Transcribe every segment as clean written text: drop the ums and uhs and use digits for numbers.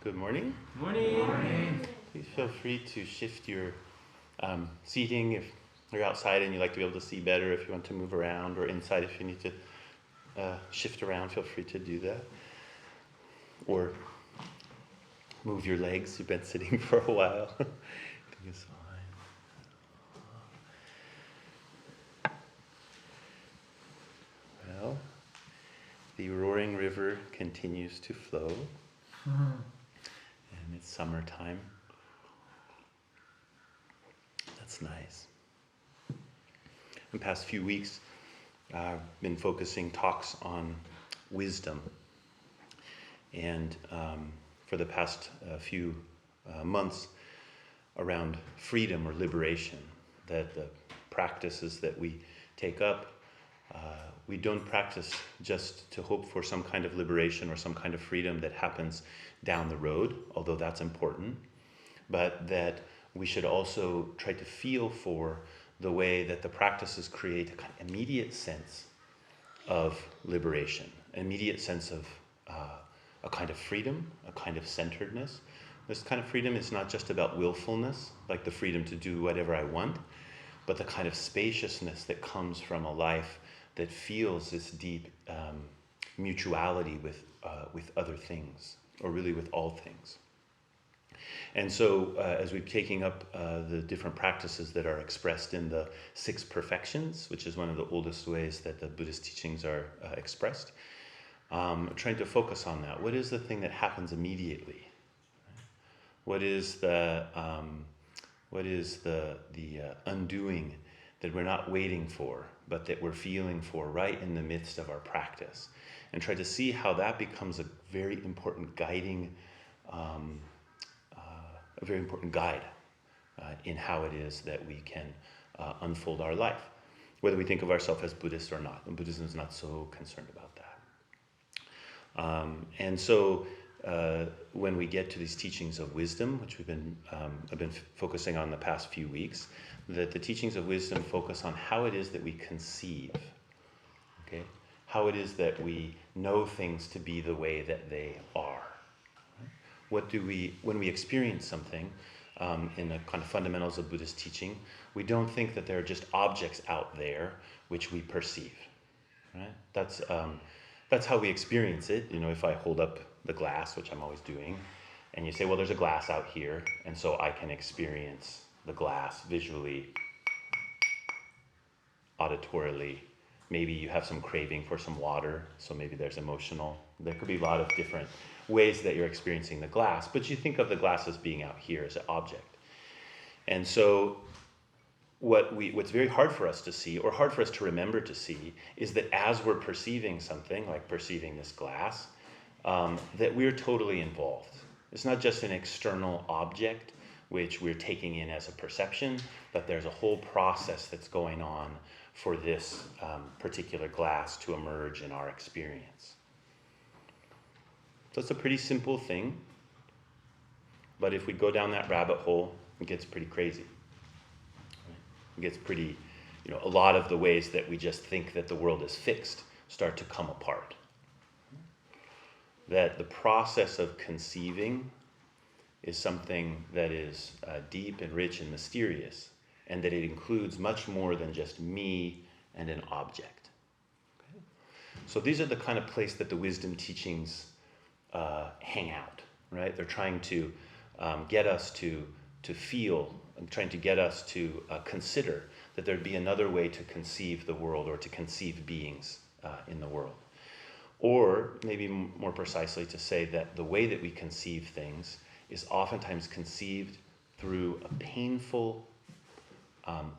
Good morning. Morning. Morning. Please feel free to shift your seating if you're outside and you like to be able to see better, if you want to move around, or inside if you need to shift around, feel free to do that. Or move your legs, you've been sitting for a while. I think it's fine. Well, the roaring river continues to flow. And it's summertime. That's nice. In the past few weeks, I've been focusing talks on wisdom. And for the past few months, around freedom or liberation, that the practices that we take up, we don't practice just to hope for some kind of liberation or some kind of freedom that happens down the road, although that's important, but that we should also try to feel for the way that the practices create a kind of immediate sense of liberation, an immediate sense of a kind of freedom, a kind of centeredness. This kind of freedom is not just about willfulness, like the freedom to do whatever I want, but the kind of spaciousness that comes from a life that feels this deep mutuality with other things, or really with all things. And so as we're taking up the different practices that are expressed in the 6 perfections, which is one of the oldest ways that the Buddhist teachings are expressed, trying to focus on that. What is the thing that happens immediately? What is the undoing that we're not waiting for, but that we're feeling for right in the midst of our practice? And try to see how that becomes a very important guiding, a very important guide in how it is that we can unfold our life, whether we think of ourselves as Buddhist or not. And Buddhism is not so concerned about that. And so when we get to these teachings of wisdom, which I've been focusing on the past few weeks, that the teachings of wisdom focus on how it is that we conceive, okay? How it is that we know things to be the way that they are. What do we, when we experience something in the kind of fundamentals of Buddhist teaching, we don't think that there are just objects out there which we perceive, right? That's how we experience it. You know, if I hold up the glass, which I'm always doing, and you say, well, there's a glass out here, and so I can experience the glass visually, auditorily. Maybe you have some craving for some water, so maybe there's emotional. There could be a lot of different ways that you're experiencing the glass, but you think of the glass as being out here as an object. And so what's very hard for us to see, or hard for us to remember to see, is that as we're perceiving something, like perceiving this glass, that we're totally involved. It's not just an external object which we're taking in as a perception, but there's a whole process that's going on for this particular glass to emerge in our experience. So it's a pretty simple thing, but if we go down that rabbit hole, it gets pretty crazy. It gets pretty, a lot of the ways that we just think that the world is fixed start to come apart. That the process of conceiving is something that is deep and rich and mysterious, and that it includes much more than just me and an object. Okay? So these are the kind of place that the wisdom teachings hang out, right? They're trying to get us to feel, and trying to get us to consider that there'd be another way to conceive the world, or to conceive beings in the world. Or maybe more precisely to say that the way that we conceive things is oftentimes conceived through a painful,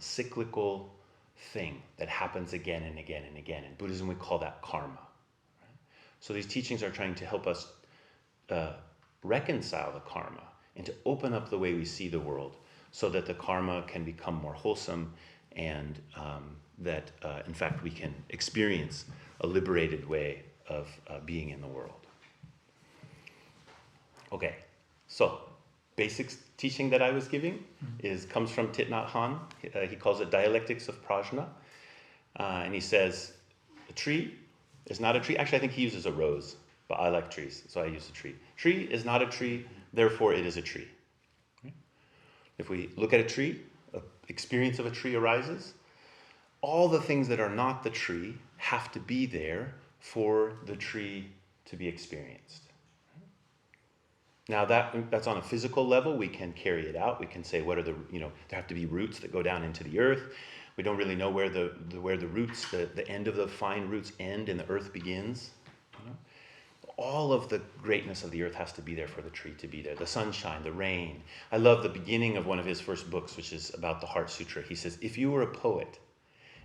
cyclical thing that happens again and again and again. In Buddhism, we call that karma. Right? So these teachings are trying to help us reconcile the karma and to open up the way we see the world, so that the karma can become more wholesome, and that, in fact, we can experience a liberated way of being in the world. Okay, so basic teaching that I was giving comes from Thich Nhat Hanh. He calls it dialectics of prajna, and he says a tree is not a tree. Actually, I think he uses a rose, but I like trees, so I use a tree. Tree is not a tree, therefore it is a tree. If we look at a tree, an experience of a tree arises, all the things that are not the tree have to be there for the tree to be experienced. Now that's on a physical level. We can carry it out. We can say, what are the, there have to be roots that go down into the earth. We don't really know where the roots, the end of the fine roots end and the earth begins. All of the greatness of the earth has to be there for the tree to be there. The sunshine, the rain. I love the beginning of one of his first books, which is about the Heart Sutra. He says, if you were a poet,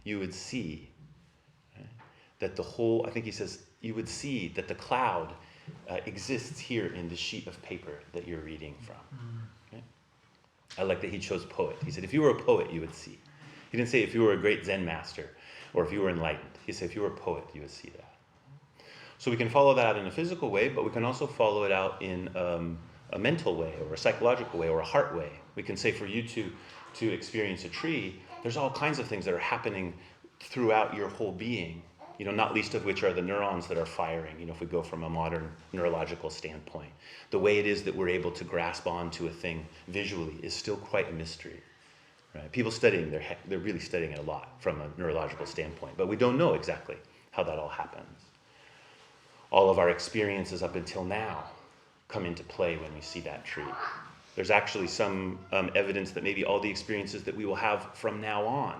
you would see that the whole, I think he says, you would see that the cloud exists here in the sheet of paper that you're reading from. Okay? I like that he chose poet. He said, if you were a poet, you would see. He didn't say if you were a great Zen master or if you were enlightened. He said, if you were a poet, you would see that. So we can follow that out in a physical way, but we can also follow it out in a mental way or a psychological way or a heart way. We can say for you to experience a tree, there's all kinds of things that are happening throughout your whole being, not least of which are the neurons that are firing, if we go from a modern neurological standpoint. The way it is that we're able to grasp onto a thing visually is still quite a mystery. Right? People studying, they're really studying it a lot from a neurological standpoint, but we don't know exactly how that all happens. All of our experiences up until now come into play when we see that tree. There's actually some evidence that maybe all the experiences that we will have from now on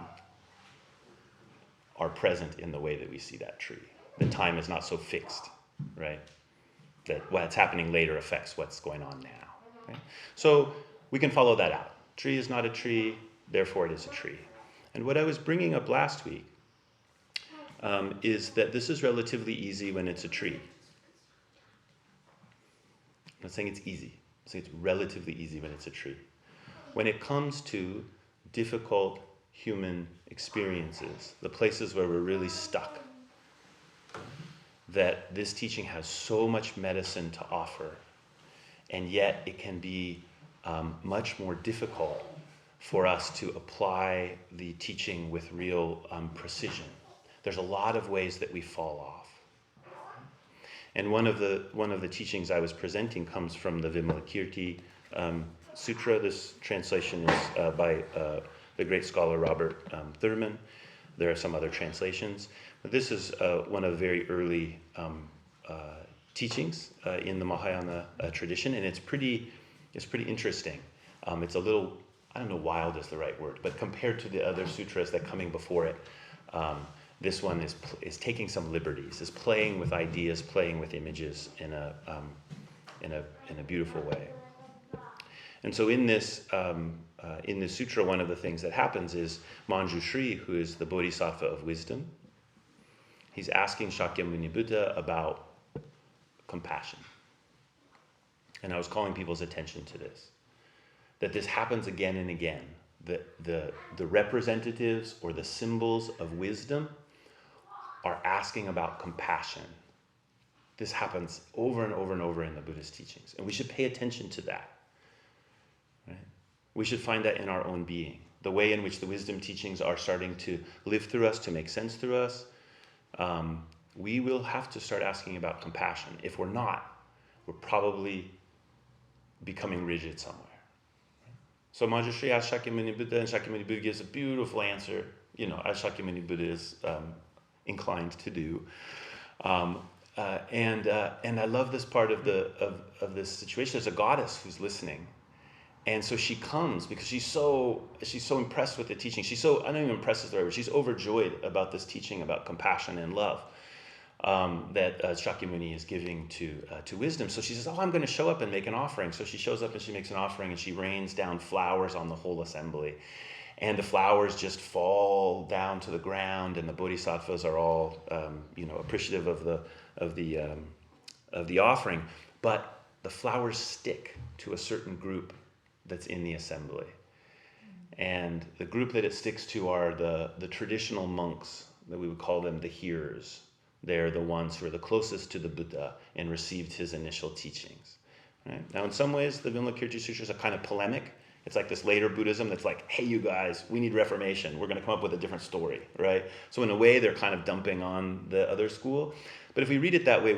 are present in the way that we see that tree. The time is not so fixed, right? That what's happening later affects what's going on now. Right? So we can follow that out. Tree is not a tree, therefore it is a tree. And what I was bringing up last week is that this is relatively easy when it's a tree. I'm not saying it's easy. I'm saying it's relatively easy when it's a tree. When it comes to difficult human experiences, the places where we're really stuck, that this teaching has so much medicine to offer, and yet it can be much more difficult for us to apply the teaching with real precision. There's a lot of ways that we fall off. And one of the teachings I was presenting comes from the Vimalakirti Sutra. This translation is by the great scholar Robert Thurman. There are some other translations. But this is one of the very early teachings in the Mahayana tradition, and it's pretty interesting. It's a little, I don't know, wild is the right word, but compared to the other sutras that are coming before it, this one is taking some liberties, is playing with ideas, playing with images in a beautiful way. And so in this sutra, one of the things that happens is Manjushri, who is the Bodhisattva of wisdom, he's asking Shakyamuni Buddha about compassion. And I was calling people's attention to this, that this happens again and again. The representatives or the symbols of wisdom are asking about compassion. This happens over and over and over in the Buddhist teachings, and we should pay attention to that. Right? We should find that in our own being. The way in which the wisdom teachings are starting to live through us, to make sense through us, we will have to start asking about compassion. If we're not, we're probably becoming rigid somewhere. So Manjushri asks Shakyamuni Buddha, and Shakyamuni Buddha gives a beautiful answer, as Shakyamuni Buddha is inclined to do. And I love this part of this situation. There's a goddess who's listening, and so she comes because she's so impressed with the teaching. I don't even impressed is the right word. She's overjoyed about this teaching about compassion and love that Shakyamuni is giving to wisdom. So she says, I'm going to show up and make an offering. So she shows up and she makes an offering, and she rains down flowers on the whole assembly. And the flowers just fall down to the ground, and the bodhisattvas are all appreciative of the offering. But the flowers stick to a certain group that's in the assembly. And the group that it sticks to are the traditional monks, that we would call them the hearers. They're the ones who are the closest to the Buddha and received his initial teachings. Right? Now, in some ways, the Vimalakirti Sutras are kind of polemic It's like this later Buddhism that's like, hey, you guys, we need reformation. We're going to come up with a different story, right? So in a way, they're kind of dumping on the other school. But if we read it that way,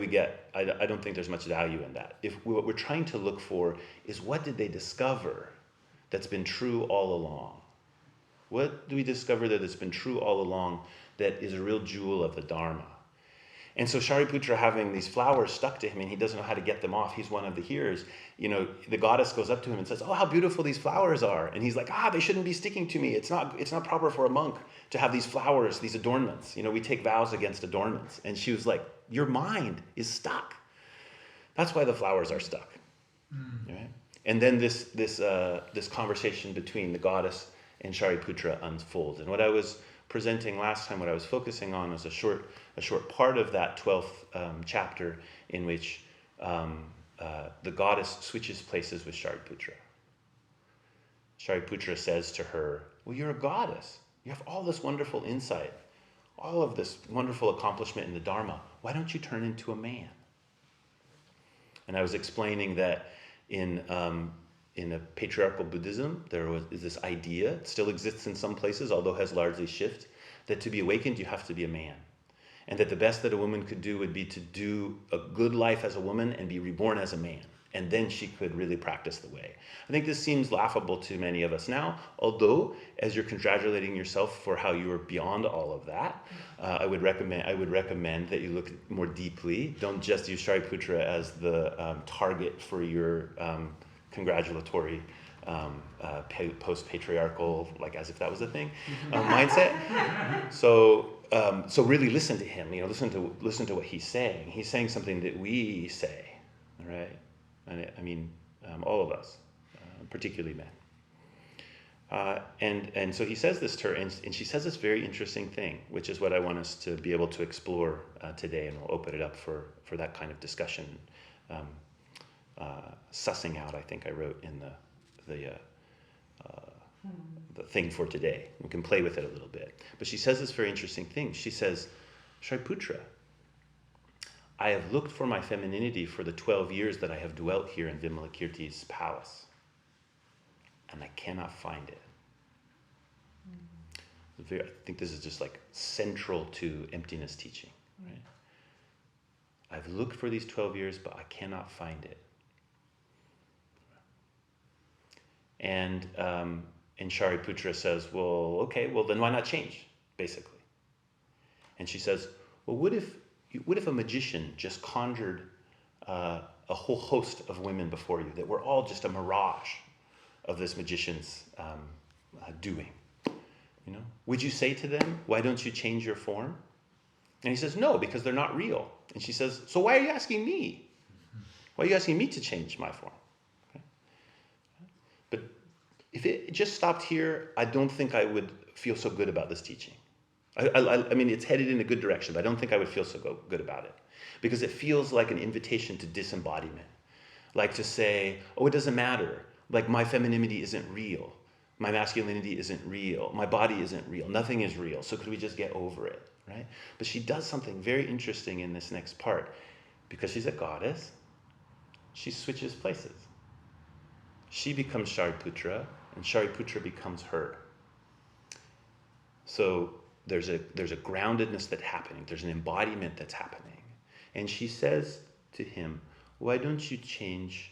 I don't think there's much value in that. What we're trying to look for is, what did they discover that's been true all along? What do we discover that's been true all along that is a real jewel of the Dharma? And so Shariputra, having these flowers stuck to him, and he doesn't know how to get them off, he's one of the hearers, the goddess goes up to him and says, oh, how beautiful these flowers are. And he's like, they shouldn't be sticking to me. It's not proper for a monk to have these flowers, these adornments. We take vows against adornments. And she was like, your mind is stuck. That's why the flowers are stuck. Right? And then this conversation between the goddess and Shariputra unfolds. And what I was presenting last time, what I was focusing on was a short part of that 12th chapter in which the goddess switches places with Shariputra. Shariputra says to her, well, you're a goddess. You have all this wonderful insight, all of this wonderful accomplishment in the Dharma. Why don't you turn into a man? And I was explaining that in a patriarchal Buddhism, is this idea, it still exists in some places, although has largely shifted, that to be awakened, you have to be a man. And that the best that a woman could do would be to do a good life as a woman and be reborn as a man. And then she could really practice the way. I think this seems laughable to many of us now, although as you're congratulating yourself for how you are beyond all of that, I would recommend that you look more deeply. Don't just use Shariputra as the target for your congratulatory post-patriarchal, like as if that was a thing, mindset. So really listen to him. Listen to what he's saying. He's saying something that we say, right? I mean, all of us, particularly men. And so he says this to her, and she says this very interesting thing, which is what I want us to be able to explore today, and we'll open it up for that kind of discussion. Sussing out, I think I wrote in the thing for today. We can play with it a little bit. But she says this very interesting thing. She says, Shariputra, I have looked for my femininity for the 12 years that I have dwelt here in Vimalakirti's palace, and I cannot find it. I think this is just like central to emptiness teaching, right? I've looked for these 12 years, but I cannot find it. And Shariputra says, well, okay, well then why not change, basically? And she says, well, what if a magician just conjured a whole host of women before you that were all just a mirage of this magician's doing? Would you say to them, why don't you change your form? And he says, no, because they're not real. And she says, so why are you asking me? Why are you asking me to change my form? Okay. But if it just stopped here, I don't think I would feel so good about this teaching. I mean, it's headed in a good direction, but I don't think I would feel so good about it. Because it feels like an invitation to disembodiment. Like to say, oh, it doesn't matter. Like my femininity isn't real. My masculinity isn't real. My body isn't real. Nothing is real. So could we just get over it, right? But she does something very interesting in this next part. Because she's a goddess, she switches places. She becomes Shariputra, and Shariputra becomes her. So there's a groundedness that's happening. There's an embodiment that's happening. And she says to him, why don't you change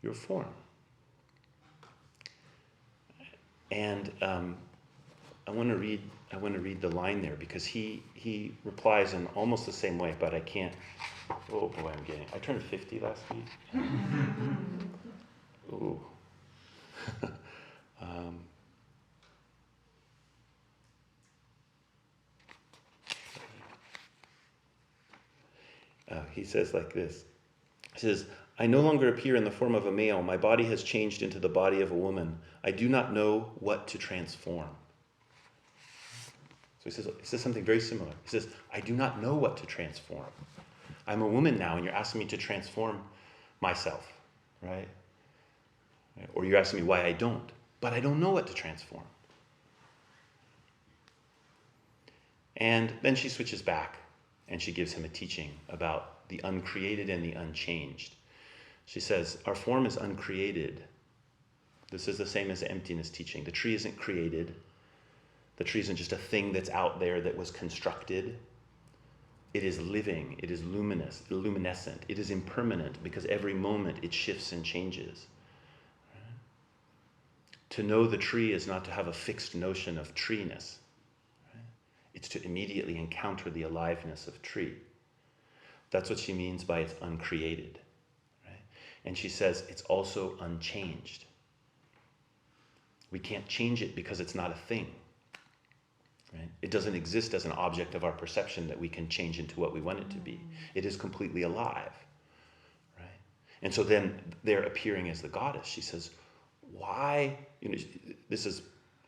your form? And I want to read the line there, because he replies in almost the same way, but I can't. Oh boy, I turned 50 last week. Ooh. He says like this. He says, I no longer appear in the form of a male. My body has changed into the body of a woman. I do not know what to transform. So he says something very similar. He says, I do not know what to transform. I'm a woman now, and you're asking me to transform myself, right? Or you're asking me why I don't. But I don't know what to transform. And then she switches back, and she gives him a teaching about the uncreated and the unchanged. She says, our form is uncreated, This is the same as the emptiness teaching. The tree isn't created. The tree isn't just a thing that's out there that was constructed. It is living. It is luminous, luminescent. It is impermanent because every moment it shifts and changes. To know the tree is not to have a fixed notion of treeness. It's to immediately encounter the aliveness of tree. That's what she means by it's uncreated. Right? And she says it's also unchanged. We can't change it because it's not a thing. Right? It doesn't exist as an object of our perception that we can change into what we want it to be. It is completely alive. Right? And so then they're appearing as the goddess. She says, why,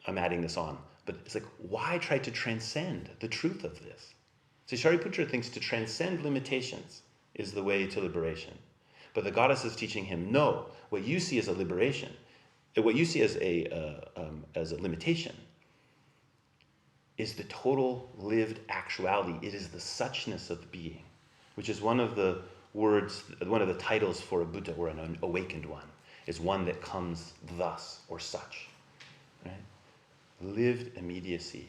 I'm adding this on, but it's like, why try to transcend the truth of this? So Shariputra thinks to transcend limitations is the way to liberation. But the goddess is teaching him, no, what you see as a liberation, what you see as a limitation, is the total lived actuality. It is the suchness of being, which is one of the words, one of the titles for a Buddha or an awakened one, is one that comes thus or such. Right? Lived immediacy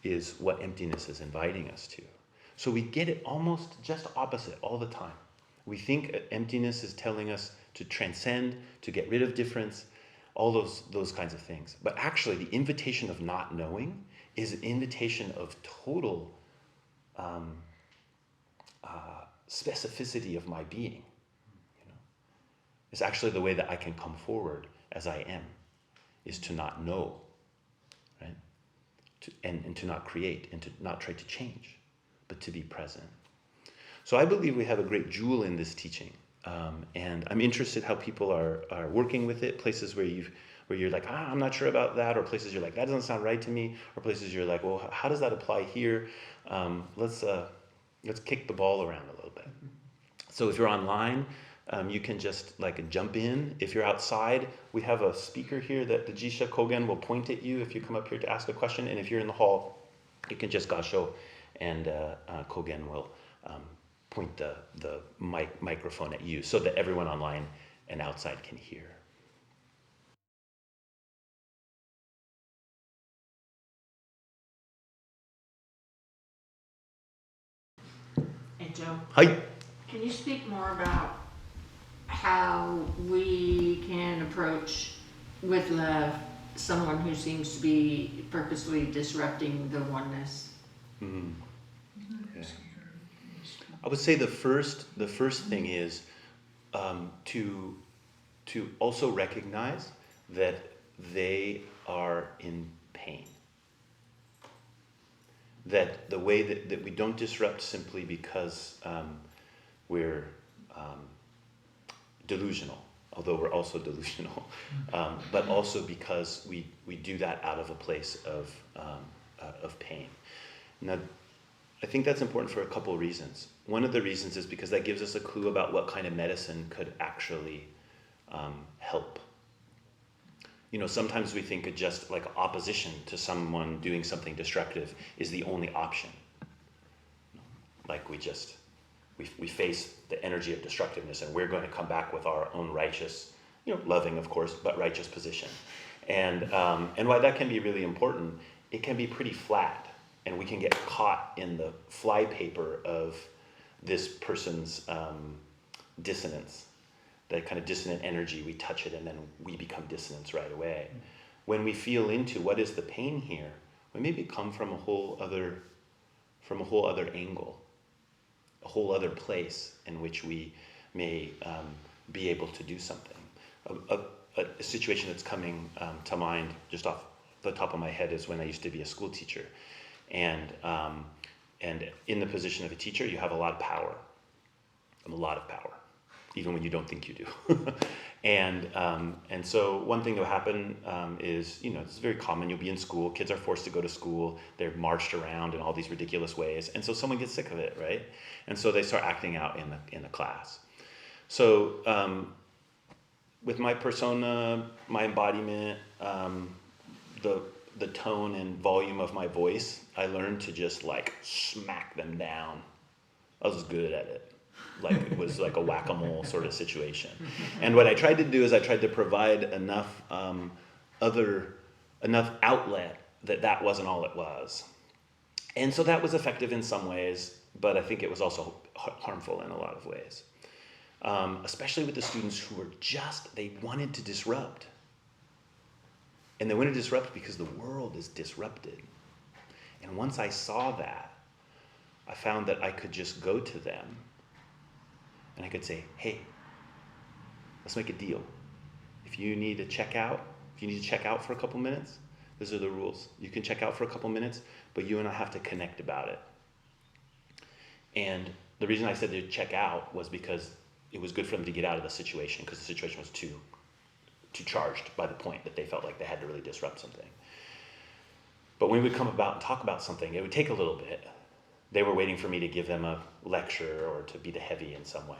is what emptiness is inviting us to. So we get it almost just opposite all the time. We think emptiness is telling us to transcend, to get rid of difference, all those kinds of things. But actually, the invitation of not knowing is an invitation of total specificity of my being. It's actually the way that I can come forward as I am, is to not know, right? And to not create, and to not try to change, but to be present. So I believe we have a great jewel in this teaching. And I'm interested how people are working with it, places where you're like, I'm not sure about that, or places you're like, that doesn't sound right to me, or places you're like, well, how does that apply here? Let's kick the ball around a little bit. So if you're online, you can just jump in. If you're outside, we have a speaker here that the Jisha Kogen will point at you if you come up here to ask a question. And if you're in the hall, you can just gasho, and Kogen will point the microphone at you so that everyone online and outside can hear. Hey Joe. Hi. Can you speak more about how we can approach with love someone who seems to be purposely disrupting the oneness? Mm-hmm. Yeah. I would say the first thing is to also recognize that they are in pain. That the way that we don't disrupt simply because we're delusional, although we're also delusional, but also because we do that out of a place of pain. Now, I think that's important for a couple of reasons. One of the reasons is because that gives us a clue about what kind of medicine could actually help. Sometimes we think just like opposition to someone doing something destructive is the only option. Like we face the energy of destructiveness and we're going to come back with our own righteous, loving of course, but righteous position. And why that can be really important, it can be pretty flat. And we can get caught in the flypaper of this person's dissonance, that kind of dissonant energy. We touch it and then we become dissonance right away. Mm-hmm. When we feel into what is the pain here, we maybe come from a whole other angle, a whole other place in which we may be able to do something. A situation that's coming to mind just off the top of my head is when I used to be a school teacher. And in the position of a teacher, you have a lot of power. A lot of power, even when you don't think you do. and so one thing that will happen is, it's very common. You'll be in school. Kids are forced to go to school. They're marched around in all these ridiculous ways. And so someone gets sick of it, right? And so they start acting out in the class. So with my persona, my embodiment, the tone and volume of my voice, I learned to just smack them down. I was good at it. like it was like a whack-a-mole sort of situation. And what I tried to do is I tried to provide enough enough outlet that wasn't all it was. And so that was effective in some ways, but I think it was also harmful in a lot of ways. Especially with the students who were they wanted to disrupt. And they wanted to disrupt because the world is disrupted. And once I saw that, I found that I could just go to them and I could say, hey, let's make a deal. If you need to check out for a couple minutes, these are the rules. You can check out for a couple minutes, but you and I have to connect about it. And the reason I said to check out was because it was good for them to get out of the situation, because the situation was too charged by the point that they felt like they had to really disrupt something. But when we would come about and talk about something, it would take a little bit. They were waiting for me to give them a lecture or to be the heavy in some way.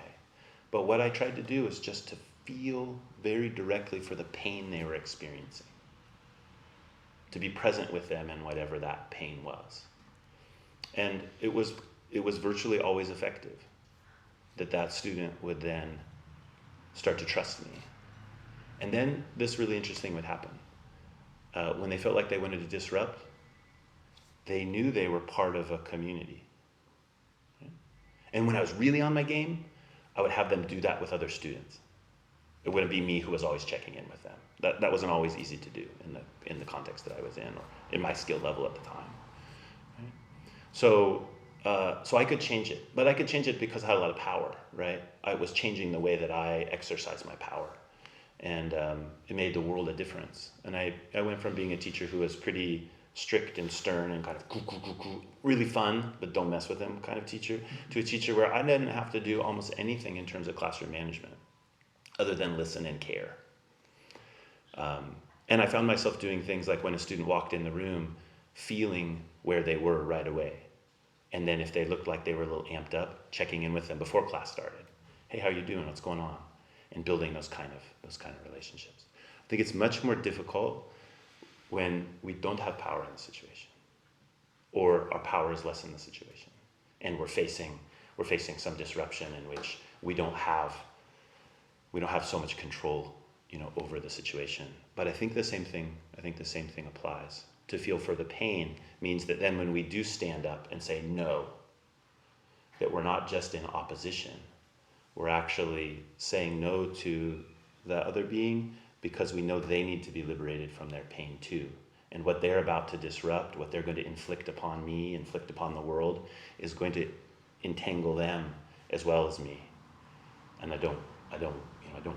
But what I tried to do is just to feel very directly for the pain they were experiencing. To be present with them in whatever that pain was. And it was virtually always effective. That student would then start to trust me. And then this really interesting would happen. When they felt like they wanted to disrupt, they knew they were part of a community. And when I was really on my game, I would have them do that with other students. It wouldn't be me who was always checking in with them. That wasn't always easy to do in the context that I was in, or in my skill level at the time. Right? So I could change it, but I could change it because I had a lot of power, right? I was changing the way that I exercise my power. And it made the world a difference. And I went from being a teacher who was pretty strict and stern and kind of really fun, but don't mess with him kind of teacher, to a teacher where I didn't have to do almost anything in terms of classroom management other than listen and care. And I found myself doing things like when a student walked in the room, feeling where they were right away. And then if they looked like they were a little amped up, checking in with them before class started. Hey, how are you doing? What's going on? And building those kind of relationships. I think it's much more difficult when we don't have power in the situation, or our power is less in the situation, and we're facing some disruption in which we don't have so much control, over the situation. But I think the same thing applies. To feel for the pain means that then when we do stand up and say no, that we're not just in opposition. We're actually saying no to the other being because we know they need to be liberated from their pain too. And what they're about to disrupt, what they're going to inflict upon me, inflict upon the world, is going to entangle them as well as me. And I don't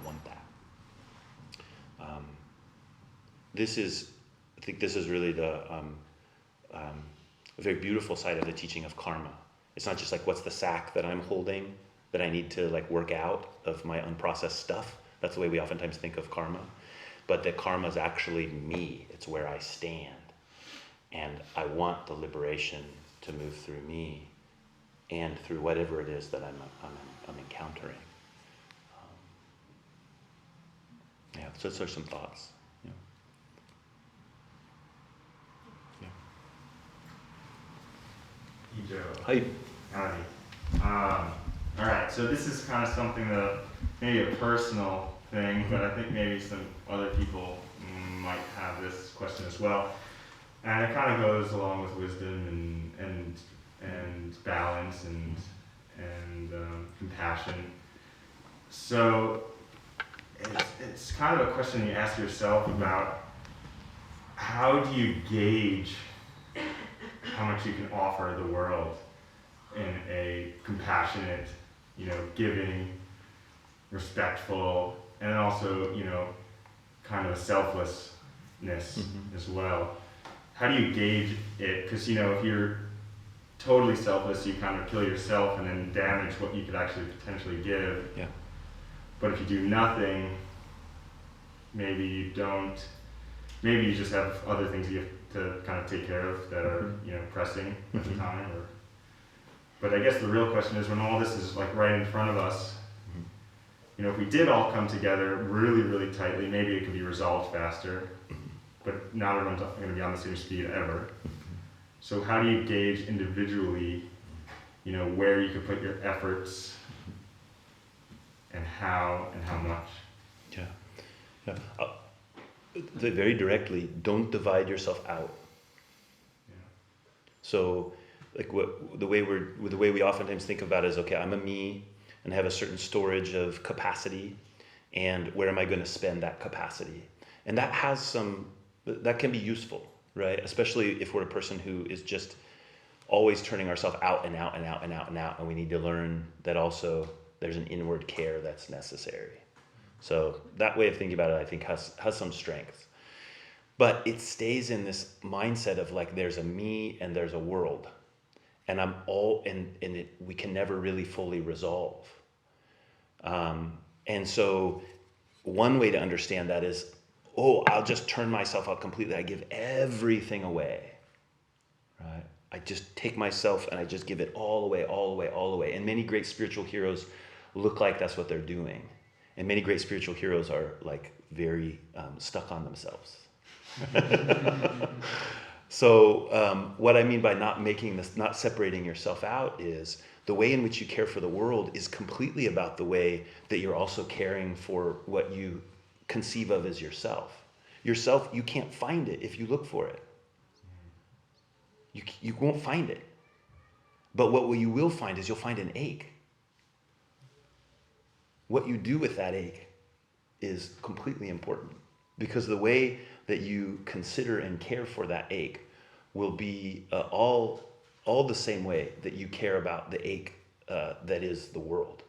want that. I think this is really a very beautiful side of the teaching of karma. It's not just like what's the sack that I'm holding that I need to work out of my unprocessed stuff. That's the way we oftentimes think of karma. But that karma is actually me. It's where I stand. And I want the liberation to move through me and through whatever it is that I'm encountering. So those are some thoughts. Hey, Joe. Hi. Howdy. All right, so this is kind of something that maybe a personal thing, but I think maybe some other people might have this question as well. And it kind of goes along with wisdom and balance and compassion. So it's kind of a question you ask yourself about how do you gauge how much you can offer the world in a compassionate, giving, respectful, and also, kind of a selflessness as well. How do you gauge it? Because, if you're totally selfless, you kind of kill yourself and then damage what you could actually potentially give. Yeah. But if you do nothing, maybe you just have other things you have to kind of take care of that are, pressing at the time. But I guess the real question is when all this is right in front of us, if we did all come together really, really tightly, maybe it could be resolved faster, but not everyone's going to be on the same speed ever. So how do you gauge individually, where you could put your efforts and how much? Yeah. Yeah. Very directly, don't divide yourself out. Yeah. So, like the way we oftentimes think about it is, okay, I'm a me, and have a certain storage of capacity, and where am I going to spend that capacity? And that can be useful, right? Especially if we're a person who is just always turning ourselves out and out and out and out and out, and we need to learn that also there's an inward care that's necessary. So that way of thinking about it, I think, has some strength. But it stays in this mindset of like there's a me and there's a world. And we can never really fully resolve. And so one way to understand that is, I'll just turn myself out completely. I give everything away, right? I just take myself and I just give it all away, all away, all away. And many great spiritual heroes look like that's what they're doing. And many great spiritual heroes are like very stuck on themselves. So what I mean by not separating yourself out is the way in which you care for the world is completely about the way that you're also caring for what you conceive of as yourself. Yourself, you can't find it if you look for it. You won't find it. But what you will find is you'll find an ache. What you do with that ache is completely important, because the way that you consider and care for that ache will be all the same way that you care about the ache that is the world,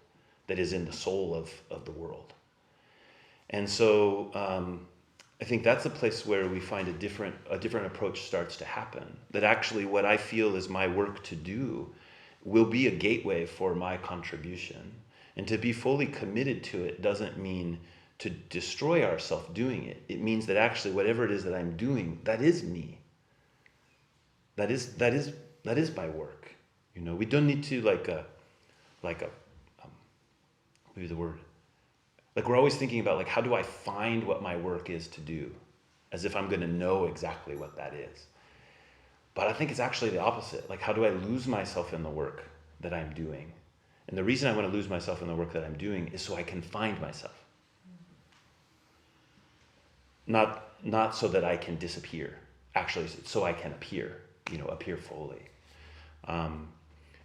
that is in the soul of the world. And so I think that's a place where we find a different approach starts to happen. That actually what I feel is my work to do will be a gateway for my contribution. And to be fully committed to it doesn't mean to destroy ourselves doing it. It means that actually whatever it is that I'm doing, that is me. That is my work. You know, we don't need to maybe the word. Like we're always thinking about like, how do I find what my work is to do? As if I'm going to know exactly what that is. But I think it's actually the opposite. Like, how do I lose myself in the work that I'm doing? And the reason I want to lose myself in the work that I'm doing is so I can find myself. Not so that I can disappear. Actually, so I can appear fully.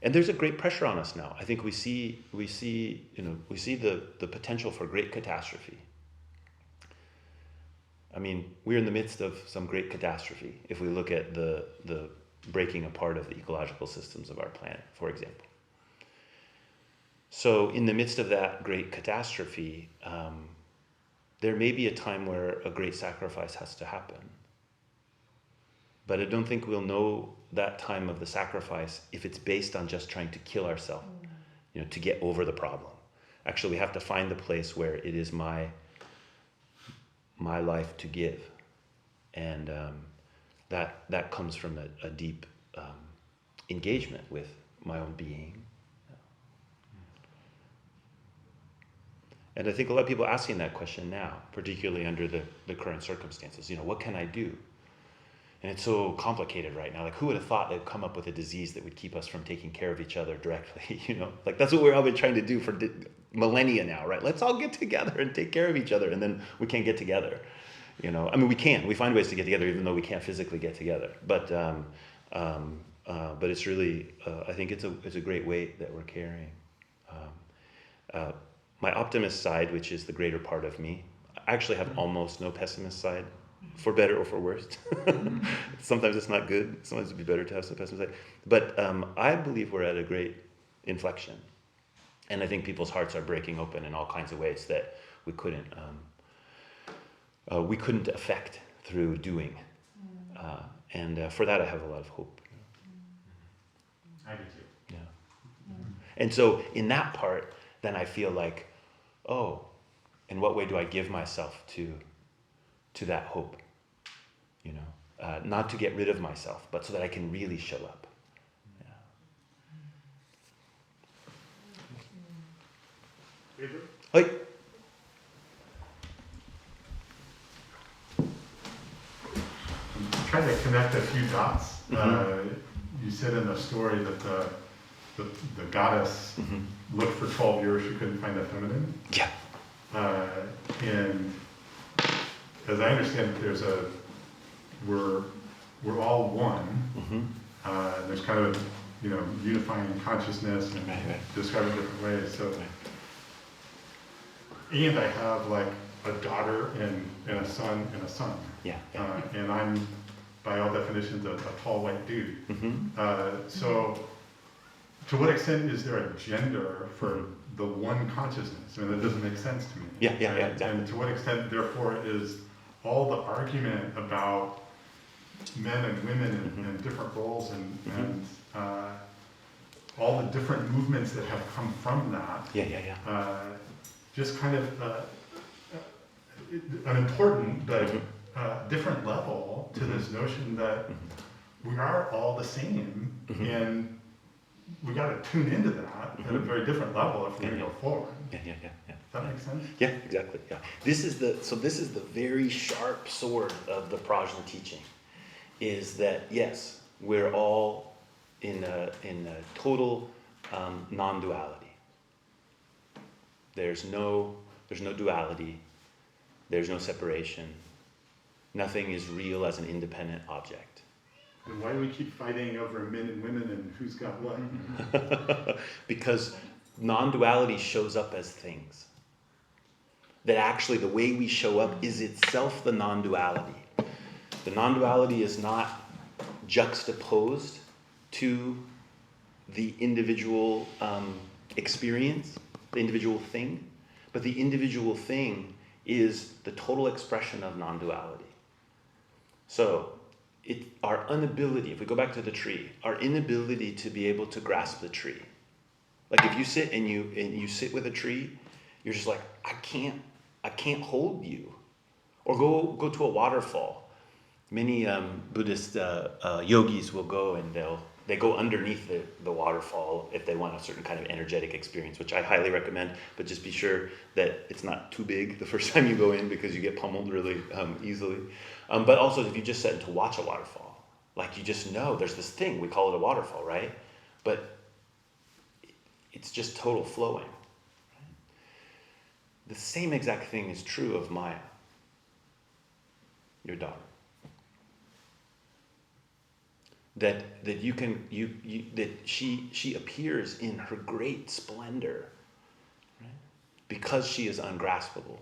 And there's a great pressure on us now. I think we see the potential for great catastrophe. I mean, we're in the midst of some great catastrophe if we look at the breaking apart of the ecological systems of our planet, for example. So in the midst of that great catastrophe, there may be a time where a great sacrifice has to happen. But I don't think we'll know that time of the sacrifice if it's based on just trying to kill ourselves, to get over the problem. Actually, we have to find the place where it is my life to give. And that comes from a deep engagement with my own being. And I think a lot of people are asking that question now, particularly under the current circumstances. What can I do? And it's so complicated right now. Like, who would have thought they'd come up with a disease that would keep us from taking care of each other directly? Like that's what we've all been trying to do for millennia now, right? Let's all get together and take care of each other, and then we can't get together. I mean, we find ways to get together, even though we can't physically get together. But it's really, I think it's a great weight that we're carrying. My optimist side, which is the greater part of me, I actually have almost no pessimist side. For better or for worse. Sometimes it's not good. Sometimes it'd be better to have some pessimist side. But I believe we're at a great inflection. And I think people's hearts are breaking open in all kinds of ways that we couldn't affect through doing. And for that I have a lot of hope. I do too. Yeah. And so in that part, then I feel like, in what way do I give myself to that hope, not to get rid of myself, but so that I can really show up. Yeah. Hi. I'm trying to connect a few dots. You said in the story that the goddess looked for 12 years, she couldn't find a feminine. Yeah. And as I understand it, we're all one. There's kind of, unifying consciousness and describe it different ways. So, and I have like a daughter and a son and a son. Yeah. And I'm, by all definitions, a tall white dude. So, to what extent is there a gender for the one consciousness? I mean, that doesn't make sense to me. Yeah, exactly. And to what extent, therefore, is all the argument about men and women and different roles and all the different movements that have come from that, just kind of an important but different level to this notion that we are all the same, and we got to tune into that at a very different level if we're going to go forward. Yeah. Does that make sense? Yeah, exactly. Yeah. This is the very sharp sword of the Prajna teaching, is that yes, we're all in a total non-duality. There's no duality. There's no separation. Nothing is real as an independent object. And why do we keep fighting over men and women and who's got what? Because non-duality shows up as things. That actually the way we show up is itself the non-duality. The non-duality is not juxtaposed to the individual experience, the individual thing, but the individual thing is the total expression of non-duality. So, our inability, if we go back to the tree, our inability to be able to grasp the tree. Like if you sit and you sit with a tree, you're just like, I can't hold you. Or go to a waterfall. Many Buddhist yogis will go and they go underneath the waterfall if they want a certain kind of energetic experience, which I highly recommend, but just be sure that it's not too big the first time you go in because you get pummeled really easily. But also if you just sit to watch a waterfall, like you just know there's this thing, we call it a waterfall, right? But it's just total flowing. Right? The same exact thing is true of Maya, your daughter. That she appears in her great splendor, right? Because she is ungraspable.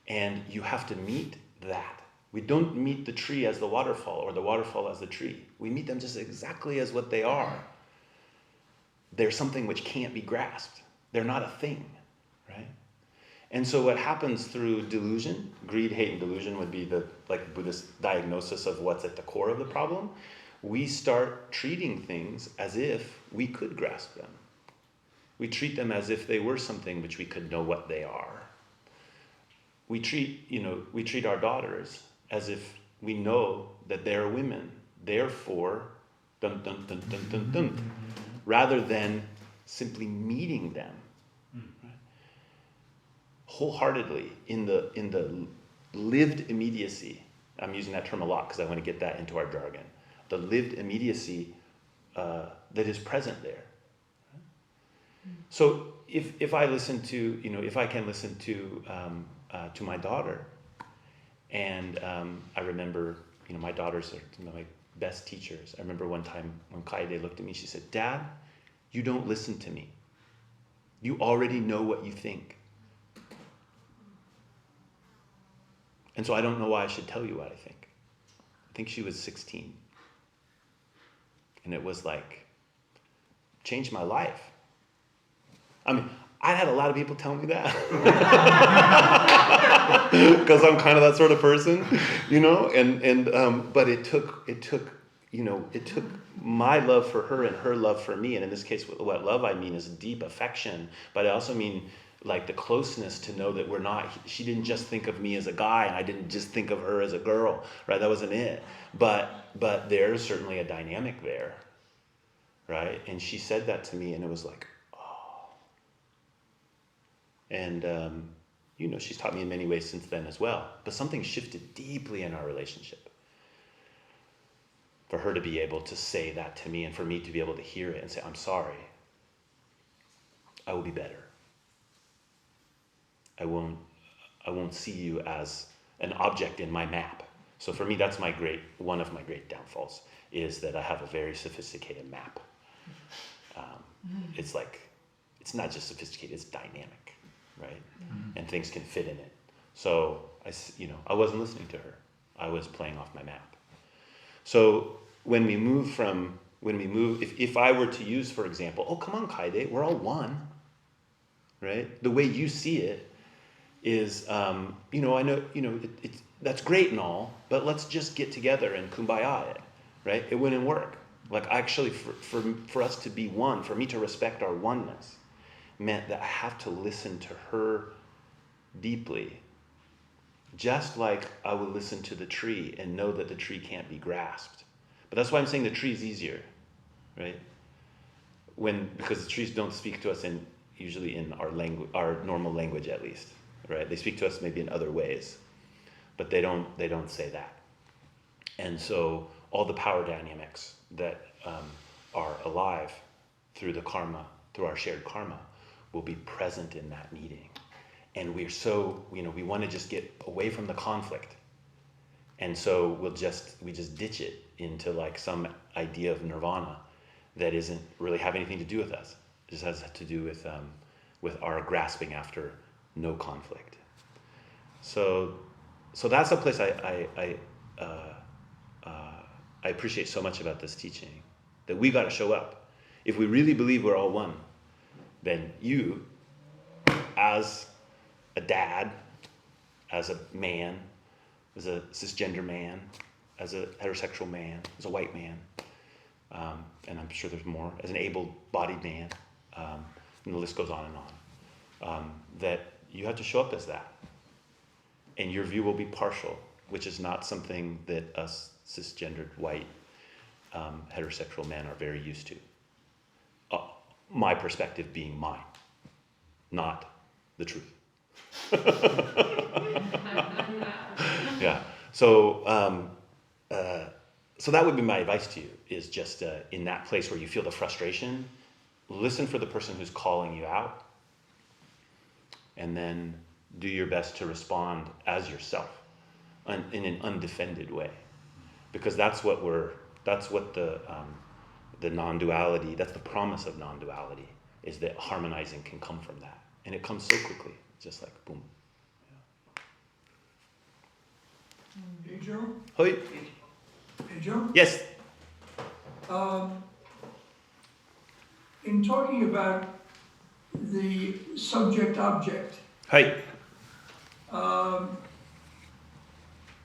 And you have to meet that. We don't meet the tree as the waterfall or the waterfall as the tree. We meet them just exactly as what they are. They're something which can't be grasped. They're not a thing, right? And so what happens through delusion, greed, hate, and delusion would be the Buddhist diagnosis of what's at the core of the problem. We start treating things as if we could grasp them. We treat them as if they were something which we could know what they are. We treat our daughters as if we know that they're women. Therefore, dun dun dun dun dun dun, rather than simply meeting them. Wholeheartedly in the lived immediacy. I'm using that term a lot because I want to get that into our jargon. The lived immediacy that is present there. So if I listen to, if I can listen to my daughter, and I remember, my daughters are my best teachers. I remember one time when Kaede looked at me, she said, "Dad, you don't listen to me. You already know what you think. And so I don't know why I should tell you what I think." I think she was 16. And it was like, changed my life. I mean, I had a lot of people tell me that. Because I'm kind of that sort of person, but it took my love for her and her love for me. And in this case, what love I mean is deep affection, but I also mean like the closeness to know that she didn't just think of me as a guy and I didn't just think of her as a girl, right? That wasn't it. But there's certainly a dynamic there, right? And she said that to me and it was like, oh. And, she's taught me in many ways since then as well. But something shifted deeply in our relationship. for her to be able to say that to me and for me to be able to hear it and say, I'm sorry. I will be better. I won't see you as an object in my map. So for me, that's one of my great downfalls, is that I have a very sophisticated map. It's like, it's not just sophisticated, it's dynamic, right? And things can fit in it. So I wasn't listening to her. I was playing off my map. So if I were to use, for example, oh, come on, Kaide, we're all one, right? The way you see it is, I know, that's great and all, but let's just get together and kumbaya it, right? It wouldn't work. Like, actually, for us to be one, for me to respect our oneness, meant that I have to listen to her deeply, just like I would listen to the tree and know that the tree can't be grasped. But that's why I'm saying the tree is easier, right? Because the trees don't speak to us usually in our language, our normal language at least, right? They speak to us maybe in other ways, but they don't say that. And so all the power dynamics that are alive through the karma, through our shared karma, will be present in that meeting. And we're so, we want to just get away from the conflict. And so we just ditch it into like some idea of nirvana that isn't really have anything to do with us. It just has to do with our grasping after no conflict. So that's a place I appreciate so much about this teaching, that we got to show up. If we really believe we're all one, then you, as a dad, as a man, as a cisgender man, as a heterosexual man, as a white man, and I'm sure there's more, as an able-bodied man, and the list goes on and on, that you have to show up as that. And your view will be partial, which is not something that us cisgendered white heterosexual men are very used to. My perspective being mine, not the truth. Yeah. So that would be my advice to you, is just in that place where you feel the frustration, listen for the person who's calling you out, and then do your best to respond as yourself in an undefended way, because that's what the non-duality, that's the promise of non-duality, is that harmonizing can come from that, and it comes so quickly, just like boom. Hey, Joe? Hoi. Hey, Joe? Yes. In talking about the subject-object, Hi.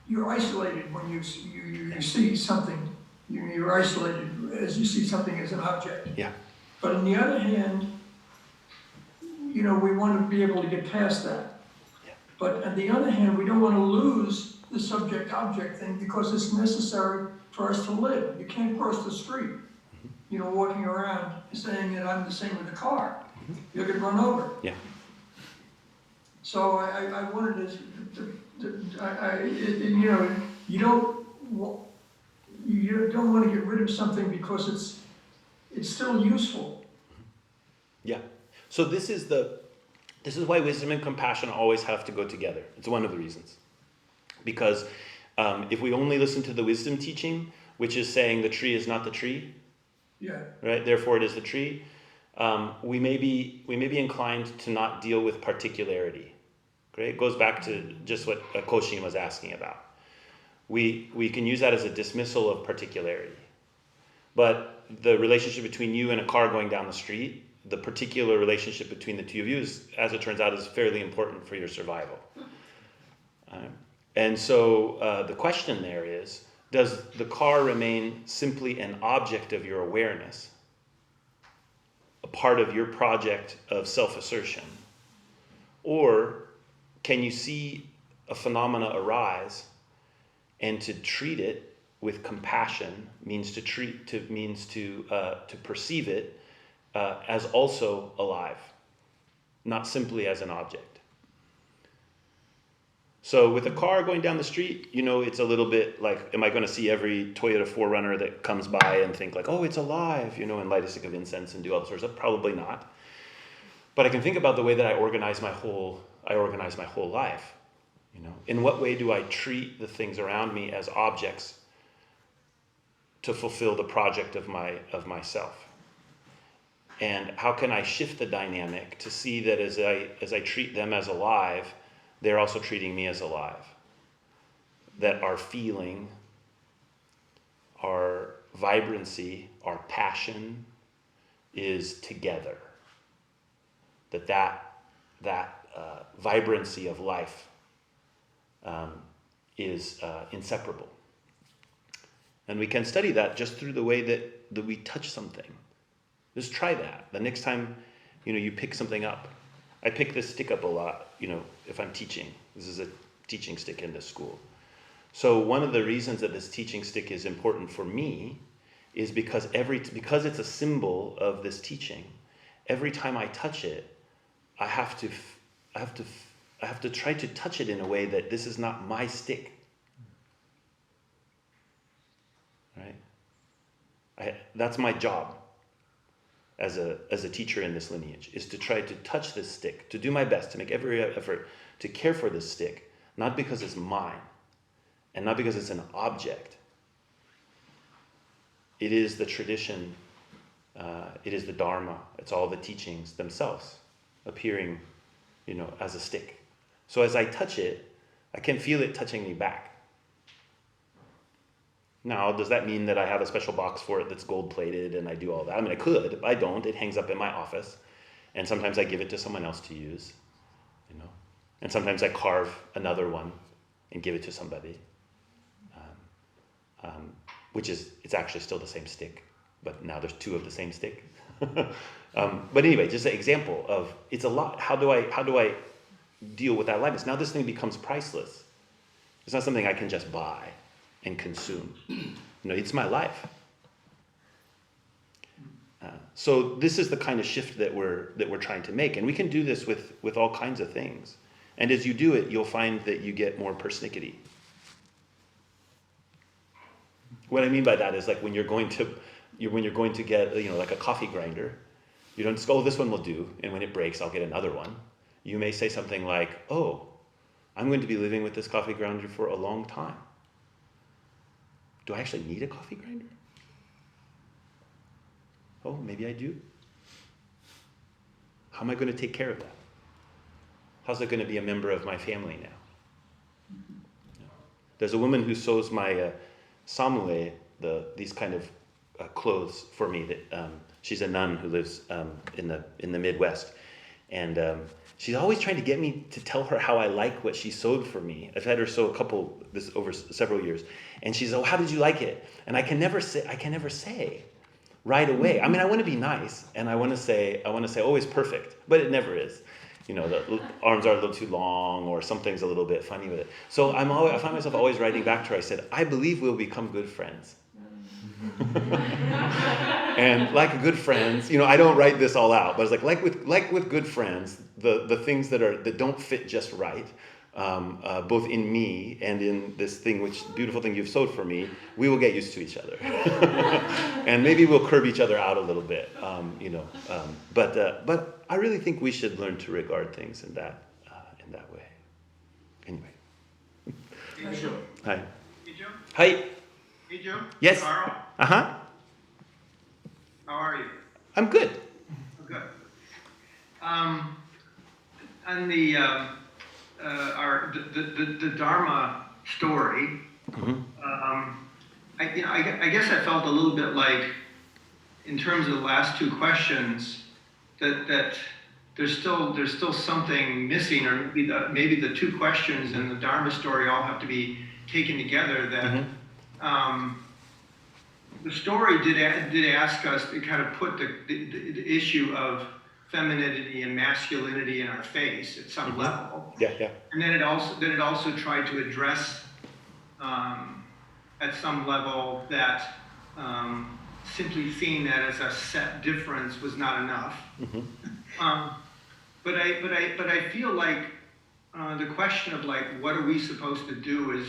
you're isolated when you see something. You're isolated as you see something as an object. Yeah. But on the other hand, we want to be able to get past that. Yeah. But on the other hand, we don't want to lose the subject-object thing, because it's necessary for us to live. You can't cross the street, walking around saying that I'm the same with the car. You'll get run over. Yeah. So I wanted you don't want to get rid of something because it's still useful. Yeah. So this is why wisdom and compassion always have to go together. It's one of the reasons. Because if we only listen to the wisdom teaching, which is saying the tree is not the tree, Yeah. right? Therefore it is the tree. We may be inclined to not deal with particularity. Okay? It goes back to just what Koshin was asking about. We can use that as a dismissal of particularity. But the relationship between you and a car going down the street, the particular relationship between the two of you, is, as it turns out, is fairly important for your survival. And so the question there is, does the car remain simply an object of your awareness, a part of your project of self-assertion? Or can you see a phenomena arise, and to treat it with compassion means to perceive it as also alive, not simply as an object? So with a car going down the street, it's a little bit like, am I going to see every Toyota 4Runner that comes by and think like, oh, it's alive, and light a stick of incense and do all sorts of stuff? Probably not. But I can think about the way that I organize my whole life. In what way do I treat the things around me as objects to fulfill the project of myself? And how can I shift the dynamic to see that as I treat them as alive, they're also treating me as alive? That our feeling, our vibrancy, our passion is together. That vibrancy of life is inseparable. And we can study that just through the way that we touch something. Just try that. The next time, you pick something up. I pick this stick up a lot, if I'm teaching. This is a teaching stick in this school. So one of the reasons that this teaching stick is important for me is because it's a symbol of this teaching. Every time I touch it, I have to try to touch it in a way that this is not my stick. Right? That's my job as a teacher in this lineage, is to try to touch this stick, to do my best, to make every effort to care for this stick, not because it's mine, and not because it's an object. It is the tradition, it is the Dharma, it's all the teachings themselves appearing, as a stick. So as I touch it, I can feel it touching me back. Now, does that mean that I have a special box for it that's gold-plated and I do all that? I mean, I could. If I don't, it hangs up in my office. And sometimes I give it to someone else to use, And sometimes I carve another one and give it to somebody, it's actually still the same stick, but now there's two of the same stick. But anyway, just an example of, it's a lot. How do I deal with that lightness? Now this thing becomes priceless. It's not something I can just buy and consume. It's my life. So this is the kind of shift that we're trying to make, and we can do this with all kinds of things. And as you do it, you'll find that you get more persnickety. What I mean by that is like when you're going to get like a coffee grinder, you don't just go, oh, this one will do, and when it breaks, I'll get another one. You may say something like, oh, I'm going to be living with this coffee grinder for a long time. Do I actually need a coffee grinder? Oh, maybe I do. How am I going to take care of that? How's it going to be a member of my family now? There's a woman who sews my samue, these kind of clothes for me. That she's a nun who lives in the Midwest, and she's always trying to get me to tell her how I like what she sewed for me. I've had her sew this over several years, and she's, oh, how did you like it? And I can never say right away. I mean, I want to be nice, and I want to say, oh, it's perfect, but it never is. The arms are a little too long, or something's a little bit funny with it. So I find myself always writing back to her. I said, I believe we'll become good friends. And like good friends, I don't write this all out, but it's like with good friends, the things that don't fit just right, both in me and in this beautiful thing you've sewed for me, we will get used to each other, and maybe we'll curb each other out a little bit, But I really think we should learn to regard things in that way. Anyway. Hey, Joe. Hi. Hey, Joe. Hi. Hey, Joe. Yes. Carl. Uh-huh. How are you? I'm good. Oh, good. On the the Dharma story, I guess I felt a little bit like, in terms of the last two questions, that there's still something missing, or maybe the two questions in the Dharma story all have to be taken together. That the story did ask us to kind of put the issue of femininity and masculinity in our face at some level. Yeah. And then it also tried to address at some level that simply seeing that as a set difference was not enough. But I feel like the question of like, what are we supposed to do as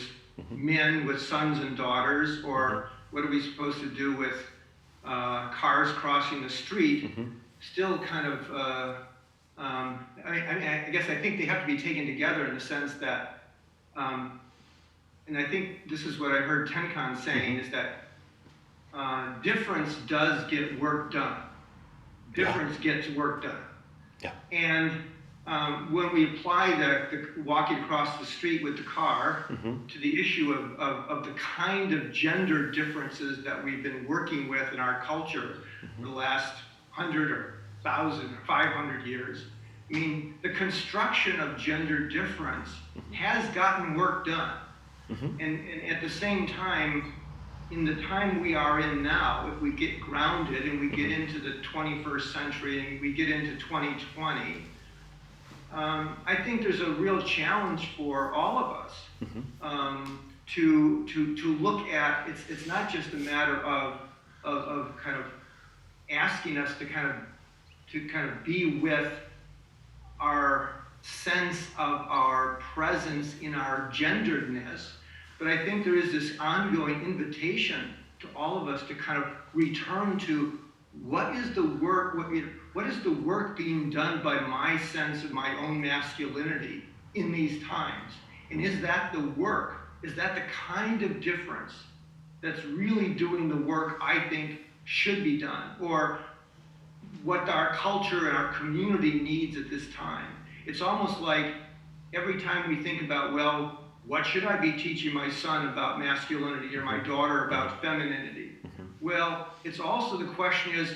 men with sons and daughters, or what are we supposed to do with cars crossing the street, still kind of, I guess I think they have to be taken together in the sense that, and I think this is what I heard Tenkan saying, is that difference does get work done. Difference gets work done. Yeah. And when we apply the walking across the street with the car to the issue of the kind of gender differences that we've been working with in our culture for the last 100 or 1,000 or 500 years, I mean, the construction of gender difference has gotten work done. And at the same time, in the time we are in now, if we get grounded and we get into the 21st century and we get into 2020, I think there's a real challenge for all of us to look at. It's not just a matter of kind of asking us to kind of be with our sense of our presence in our genderedness, but I think there is this ongoing invitation to all of us to kind of return to what is the work, what is the work being done by my sense of my own masculinity in these times? And is that the work? Is that the kind of difference that's really doing the work I think should be done, or what our culture and our community needs at this time? It's almost like every time we think about, well, what should I be teaching my son about masculinity or my daughter about femininity? Well, it's also the question is,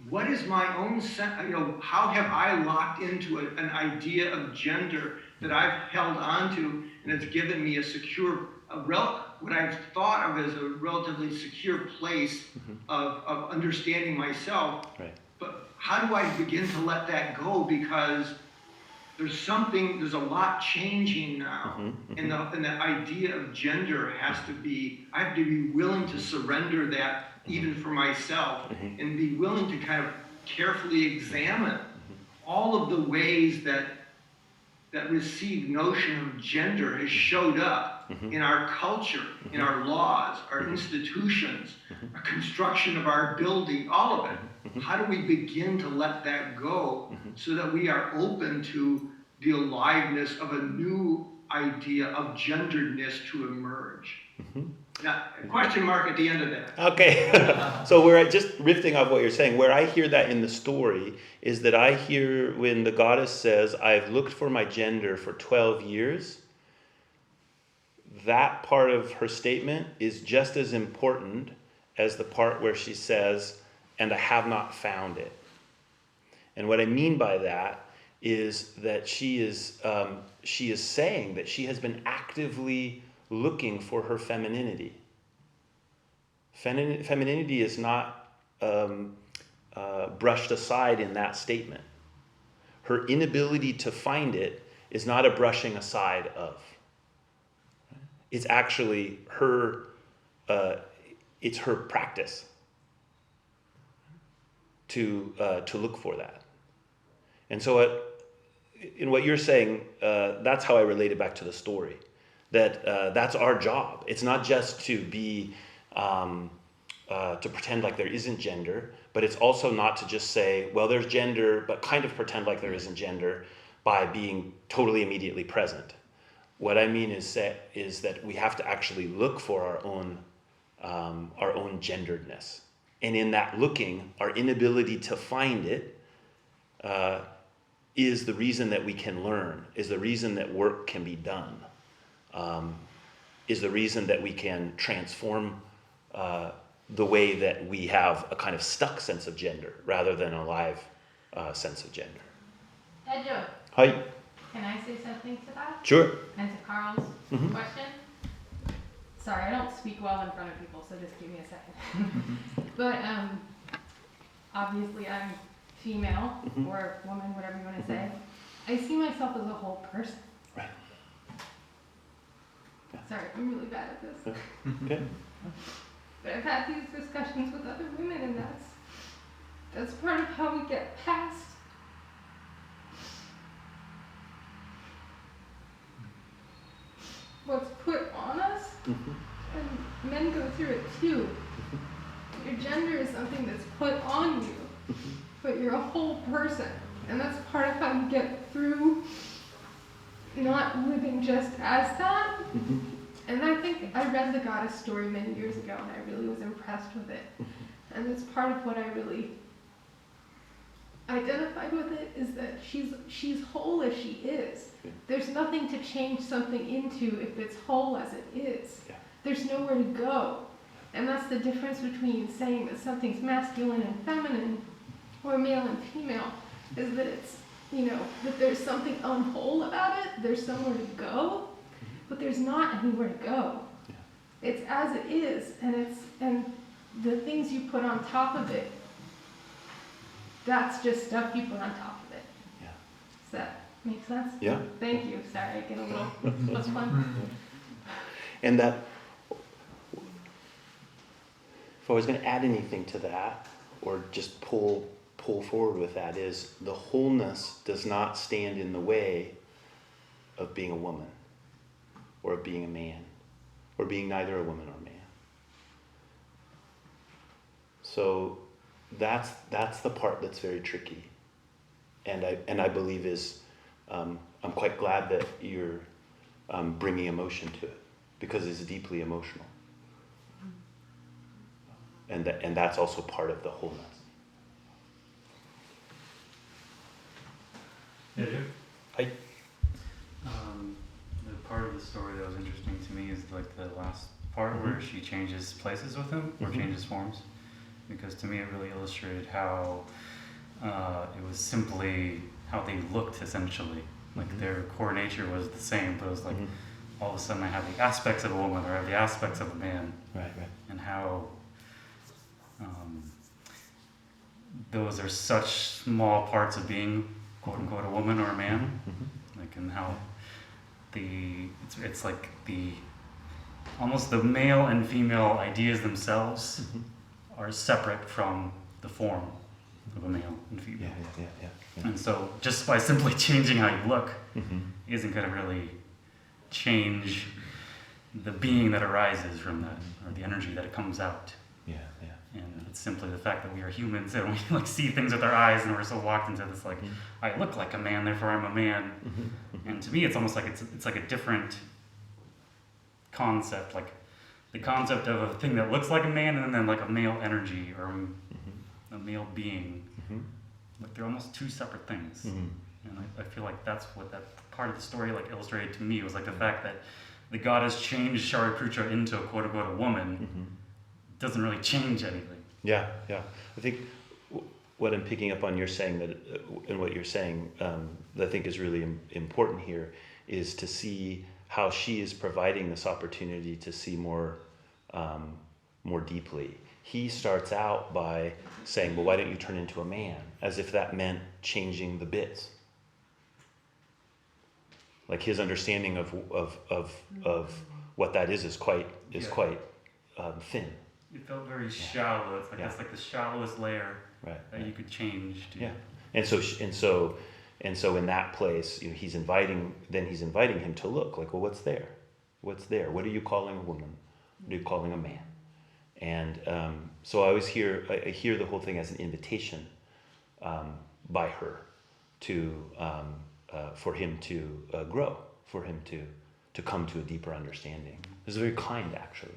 what is my own sense, how have I locked into an idea of gender that I've held onto and it's given me a secure, what I've thought of as a relatively secure place of understanding myself. Right. But how do I begin to let that go? Because there's a lot changing now. And the idea of gender I have to be willing to surrender that even for myself, and be willing to kind of carefully examine all of the ways that received notion of gender has showed up in our culture, in our laws, our institutions, our construction of our building, all of it. How do we begin to let that go so that we are open to the aliveness of a new idea of genderedness to emerge? Now, a question mark at the end of that. Okay, so we're just riffing off what you're saying. Where I hear that in the story is that I hear when the goddess says, I've looked for my gender for 12 years, that part of her statement is just as important as the part where she says, and I have not found it. And what I mean by that is that she is saying that she has been actively looking for her femininity. Femininity is not brushed aside in that statement. Her inability to find it is not a brushing aside of. It's actually her. It's her practice to look for that. And so, in what you're saying, that's how I relate it back to the story. That that's our job. It's not just to be to pretend like there isn't gender, but it's also not to just say, well, there's gender, but kind of pretend like there isn't gender by being totally immediately present. What I mean is that we have to actually look for our own genderedness, and in that looking, our inability to find it is the reason that we can learn, is the reason that work can be done. Is the reason that we can transform the way that we have a kind of stuck sense of gender rather than a live sense of gender. Pedro, Hi. can I say something to that? Sure. And to Carl's question? Sorry, I don't speak well in front of people, so just give me a second. But obviously I'm female or woman, whatever you want to say. I see myself as a whole person. Right. Sorry, I'm really bad at this. Okay. But I've had these discussions with other women, and that's part of how we get past And men go through it too. Your gender is something that's put on you, but you're a whole person. And that's part of how you get through not living just as that. And I think I read the Goddess Story many years ago, and I really was impressed with it. And it's part of what I really identified with it, is that she's whole as she is. There's nothing to change something into if it's whole as it is. There's nowhere to go. And that's the difference between saying that something's masculine and feminine, or male and female, is that it's, that there's something unwhole about it, there's somewhere to go, but there's not anywhere to go. It's as it is, and the things you put on top of it, that's just stuff you put on top of it. Yeah. Does that make sense? Yeah. Thank you. Sorry, I get a little, that's fun. And that, if I was going to add anything to that, or just pull forward with that, is the wholeness does not stand in the way of being a woman, or of being a man, or being neither a woman or a man. So that's the part that's very tricky, and I believe is I'm quite glad that you're bringing emotion to it, because it's deeply emotional, and that's also part of the wholeness. Yeah, Jim? I The part of the story that was interesting to me is like the last part where she changes places with him, or changes forms, because to me it really illustrated how it was simply how they looked, essentially. Like their core nature was the same, but it was like all of a sudden I have the aspects of a woman, or I have the aspects of a man. Right. And how those are such small parts of being quote unquote a woman or a man, like, and how it's like the almost the male and female ideas themselves are separate from the form of a male and female. Yeah. And so just by simply changing how you look isn't going to really change the being that arises from that, or the energy that it comes out. Yeah. And it's simply the fact that we are humans and we like see things with our eyes, and we're so locked into this like, I look like a man, therefore I'm a man. And to me, it's almost like it's like a different concept, like the concept of a thing that looks like a man, and then like a male energy or a male being. Like they're almost two separate things. And I feel like that's what that part of the story like illustrated to me, was like the fact that the goddess changed Shariputra into a quote unquote a woman doesn't really change anything. Yeah. I think what I'm picking up on you're saying that, and what you're saying that I think is really important here, is to see how she is providing this opportunity to see more deeply. He starts out by saying, well, why don't you turn into a man? As if that meant changing the bits. Like his understanding of what that is quite thin. It felt very shallow. It's like that's like the shallowest layer that you could change to. Yeah. And so in that place, he's inviting him to look like, well, what's there? What are you calling a woman? What are you calling a man? And so I always hear the whole thing as an invitation by her to for him to grow, for him to come to a deeper understanding. It's very kind, actually.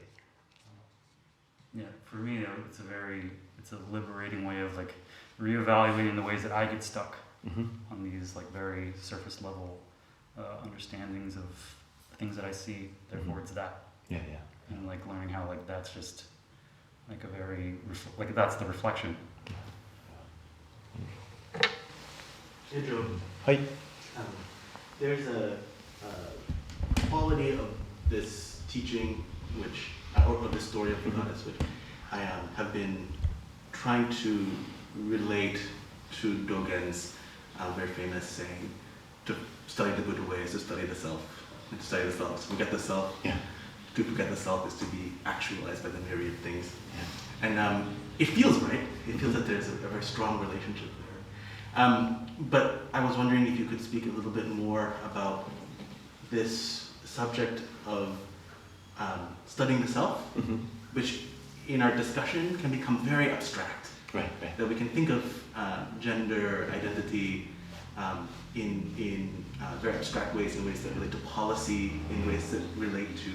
Yeah, for me, it's a liberating way of like reevaluating the ways that I get stuck on these like very surface level understandings of things that I see. Therefore, it's that. Yeah. And like learning how like that's just like a very like that's the reflection. Hey, Joe. Hi. There's a quality of this teaching, or this story of the goddess, which I have been trying to relate to Dogen's very famous saying, to study the Buddha way is to study the self. And to study the self is to forget the self. Yeah. To forget the self is to be actualized by the myriad things. Yeah. And it feels right. It feels that there's a very strong relationship there. But I was wondering if you could speak a little bit more about this subject of studying the self, which in our discussion can become very abstract. Right, right. That we can think of gender identity in very abstract ways, in ways that relate to policy, in ways that relate to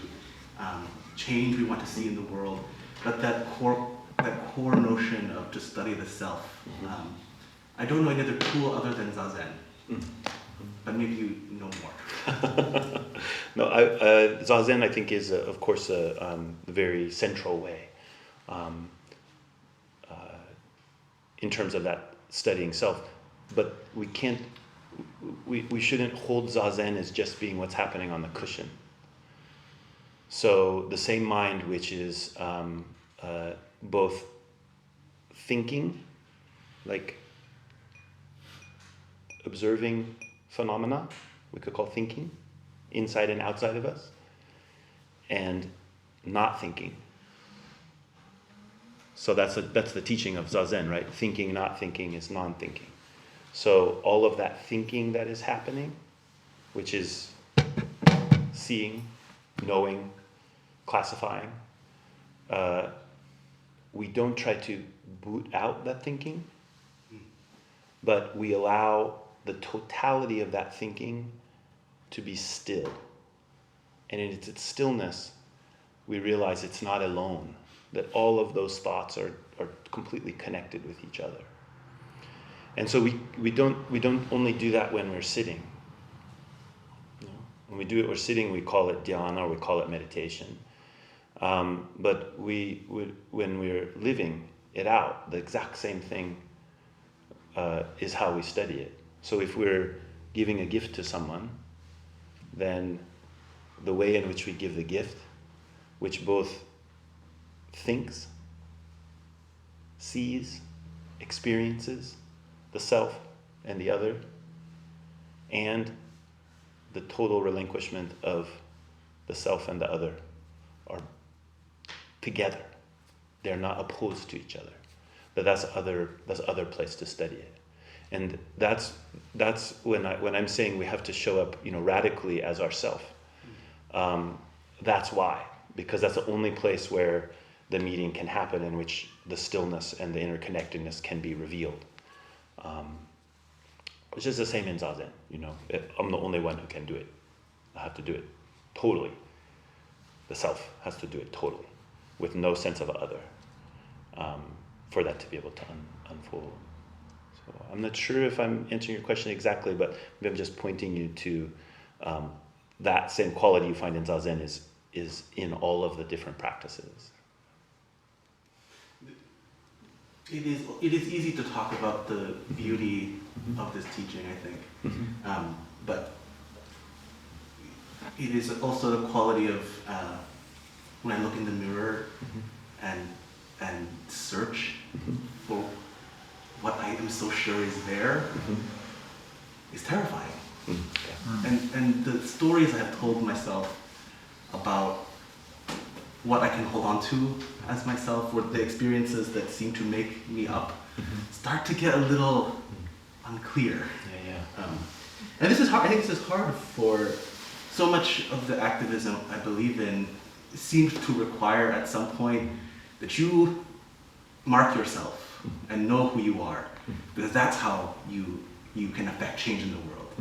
change we want to see in the world. But that core notion of to study the self, I don't know any other tool other than Zazen, but maybe you know more. No, Zazen I think is of course a very central way in terms of that studying self, but we shouldn't hold Zazen as just being what's happening on the cushion. So the same mind which is both thinking, like observing phenomena, we could call thinking, inside and outside of us, and not thinking. So that's the teaching of Zazen, right? Thinking, not thinking is non-thinking. So all of that thinking that is happening, which is seeing, knowing, classifying, we don't try to boot out that thinking, but we allow the totality of that thinking to be still. And in its stillness, we realize it's not alone, that all of those thoughts are completely connected with each other. And so we don't only do that when we're sitting. You know? When we do it, we're sitting, we call it dhyana or we call it meditation. But when we're living it out, the exact same thing is how we study it. So if we're giving a gift to someone, then the way in which we give the gift, which both thinks, sees, experiences the self and the other, and the total relinquishment of the self and the other are together. They're not opposed to each other. But that's other place to study it. And that's when I'm saying we have to show up, radically as ourself. That's why, because that's the only place where the meeting can happen in which the stillness and the interconnectedness can be revealed. Which is the same in Zazen, I'm the only one who can do it. I have to do it totally. The self has to do it totally, with no sense of other, for that to be able to unfold. So I'm not sure if I'm answering your question exactly, but maybe I'm just pointing you to that same quality you find in Zazen is in all of the different practices. It is easy to talk about the beauty of this teaching, I think, but it is also the quality of when I look in the mirror and search for what I am so sure is there, is terrifying. And the stories I have told myself about what I can hold on to as myself, or the experiences that seem to make me up, start to get a little unclear. And this is hard. I think this is hard for so much of the activism I believe in seems to require at some point that you mark yourself and know who you are, because that's how you can affect change in the world.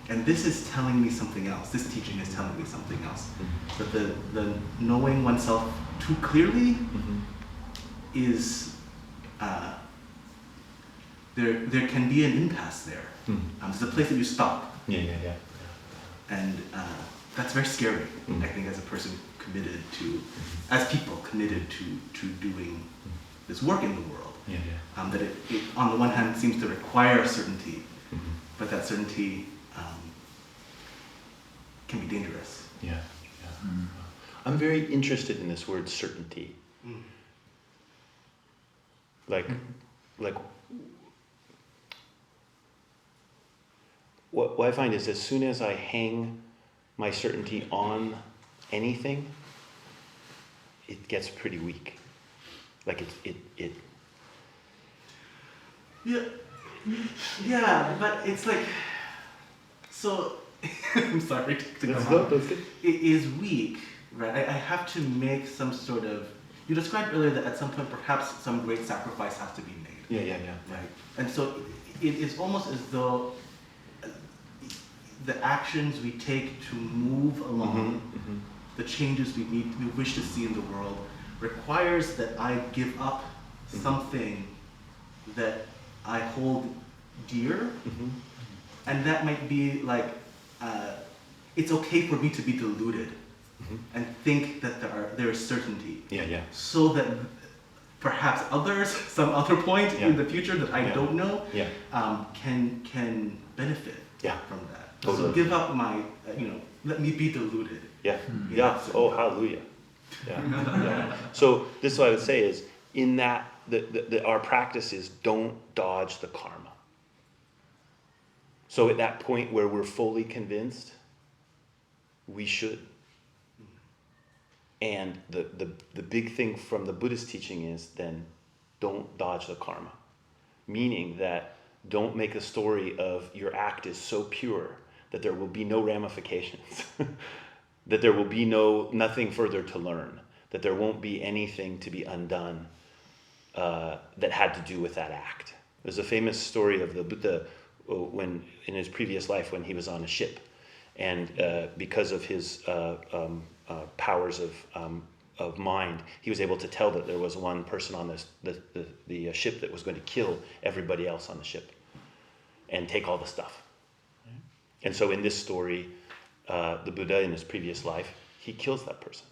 And this is telling me something else. This teaching is telling me something else. That the knowing oneself too clearly is, there can be an impasse there. There's a place that you stop. And that's very scary, I think, as a person committed to, as people committed to doing this work in the world. That it on the one hand seems to require certainty, but that certainty can be dangerous. I'm very interested in this word certainty. Like what I find is as soon as I hang my certainty on anything, it gets pretty weak. Like it. Yeah, but it's like, so, I'm sorry to come That's on. good. It is weak right? I have to make some sort of, you described earlier that at some point perhaps some great sacrifice has to be made. Yeah. Right? And so it is almost as though the actions we take to move along the changes we wish to see in the world requires that I give up something that I hold dear, and that might be like, it's okay for me to be deluded and think that there is certainty. Yeah. So that perhaps others, some other point in the future that I don't know, can benefit from that. Totally. So give up my, let me be deluded. Yeah. Oh, hallelujah. Yeah. So this is what I would say is, in that, our practice is don't dodge the karma. So at that point where we're fully convinced, we should. And the big thing from the Buddhist teaching is then don't dodge the karma. Meaning that don't make a story of your act is so pure that there will be no ramifications. That there will be nothing further to learn. That there won't be anything to be undone that had to do with that act. There's a famous story of the Buddha when in his previous life when he was on a ship, and because of his powers of mind, he was able to tell that there was one person on the ship that was going to kill everybody else on the ship and take all the stuff. And so in this story, the Buddha in his previous life, he kills that person.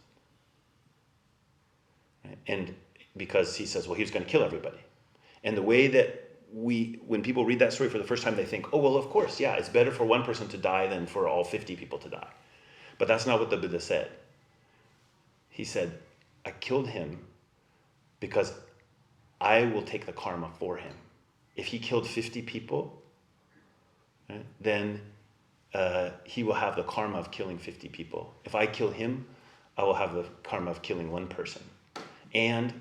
Right? And because he says, well, he was going to kill everybody. And the way that when people read that story for the first time, they think, oh, well, of course, yeah, it's better for one person to die than for all 50 people to die. But that's not what the Buddha said. He said, I killed him because I will take the karma for him. If he killed 50 people, right, then he will have the karma of killing 50 people. If I kill him, I will have the karma of killing one person. And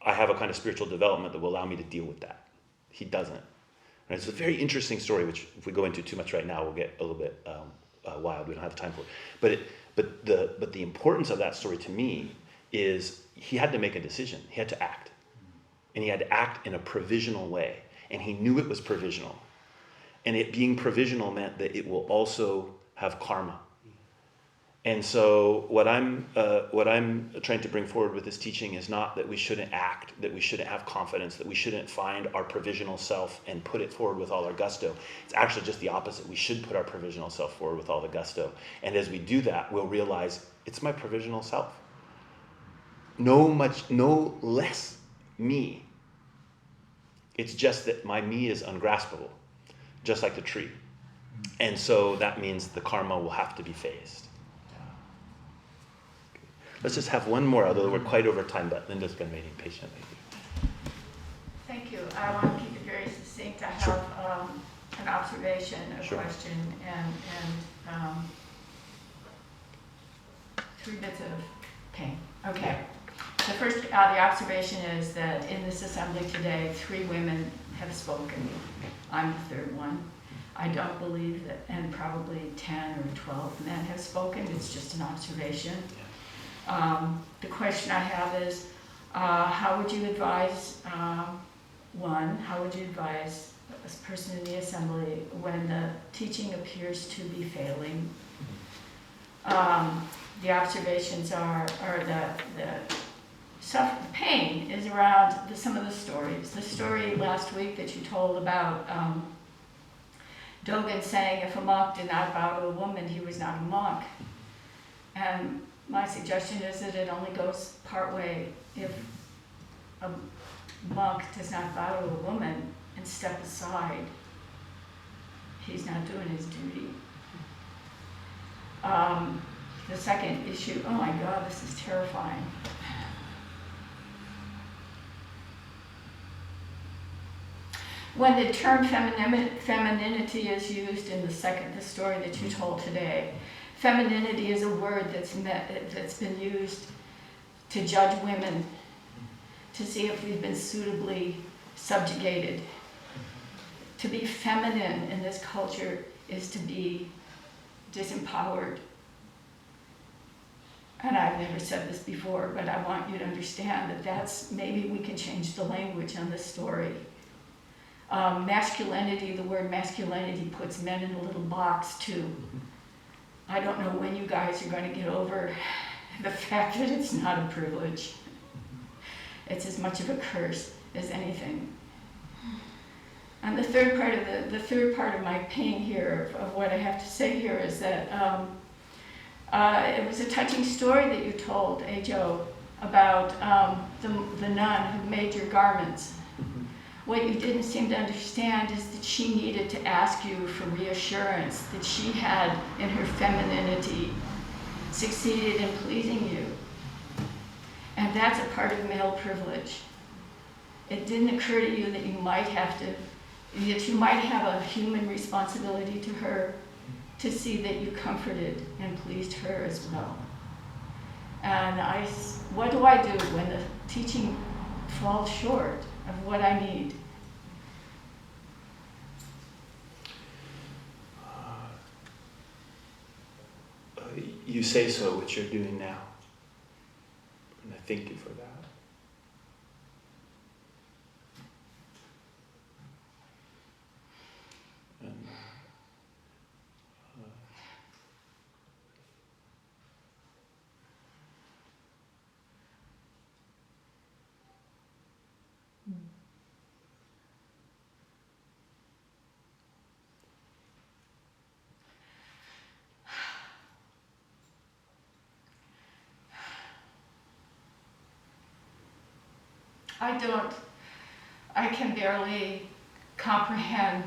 I have a kind of spiritual development that will allow me to deal with that. He doesn't. And it's a very interesting story, which if we go into too much right now, we'll get a little bit wild. We don't have time for it. But the importance of that story to me is he had to make a decision. He had to act. And he had to act in a provisional way. And he knew it was provisional. And it being provisional meant that it will also have karma. And so what I'm trying to bring forward with this teaching is not that we shouldn't act, that we shouldn't have confidence, that we shouldn't find our provisional self and put it forward with all our gusto. It's actually just the opposite. We should put our provisional self forward with all the gusto. And as we do that, we'll realize it's my provisional self. No less me. It's just that my me is ungraspable, just like the tree. And so that means the karma will have to be phased. Let's just have one more, although we're quite over time, but Linda's been waiting patiently. Thank you. I want to keep it very succinct. I have an observation, a question, and 3 bits of pain. Okay. The first, the observation is that in this assembly today, 3 women have spoken. I'm the 3rd one. I don't believe that, and probably 10 or 12 men have spoken. It's just an observation. The question I have is, how would you advise, how would you advise a person in the assembly when the teaching appears to be failing? The observations are the pain is around some of the stories. The story last week that you told about Dogen saying if a monk did not bow to a woman, he was not a monk. And my suggestion is that it only goes part way if a monk does not bow to a woman and step aside. He's not doing his duty. The second issue, oh my God, this is terrifying. When the term femininity is used in the story that you told today, femininity is a word that's been used to judge women, to see if we've been suitably subjugated. To be feminine in this culture is to be disempowered. and I've never said this before, but I want you to understand that maybe we can change the language on this story. Masculinity, the word masculinity puts men in a little box too. I don't know when you guys are going to get over the fact that it's not a privilege. It's as much of a curse as anything. And the third part of my pain here, of what I have to say here, is that it was a touching story that you told, Joe, about the nun who made your garments. What you didn't seem to understand is that she needed to ask you for reassurance that she had, in her femininity, succeeded in pleasing you. And that's a part of male privilege. It didn't occur to you that you might have a human responsibility to her to see that you comforted and pleased her as well. And what do I do when the teaching falls short of what I need? You say so, which you're doing now. And I thank you for that. And, I can barely comprehend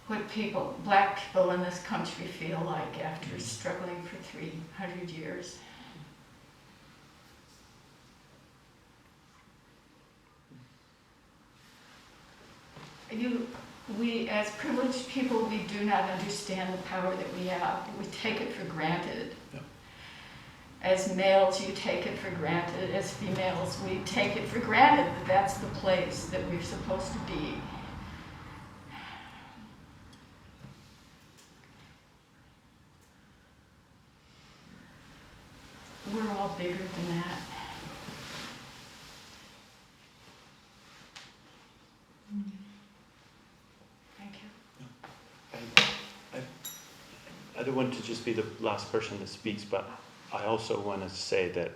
what black people in this country feel like after struggling for 300 years. We, as privileged people, we do not understand the power that we have. We take it for granted. Yeah. As males, you take it for granted. As females, we take it for granted that that's the place that we're supposed to be. We're all bigger than that. Thank you. I don't want to just be the last person that speaks, but I also want to say that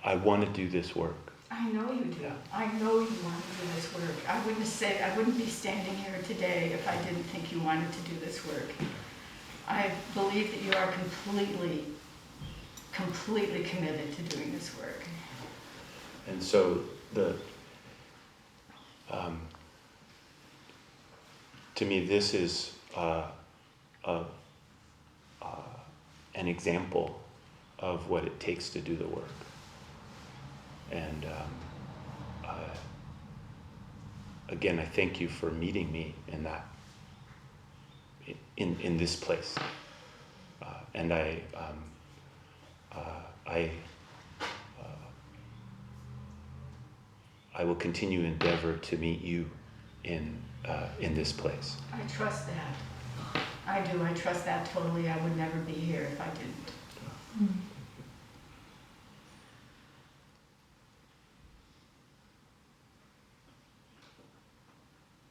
I want to do this work. I know you do. Yeah. I know you want to do this work. I wouldn't be standing here today if I didn't think you wanted to do this work. I believe that you are completely committed to doing this work. And so to me, this is an example of what it takes to do the work. And again, I thank you for meeting me in that, in this place. And I will continue to endeavor to meet you in this place. I trust that. I do. I trust that totally. I would never be here if I didn't.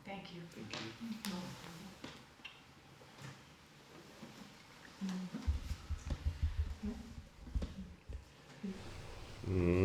Thank you. Thank you. Mm.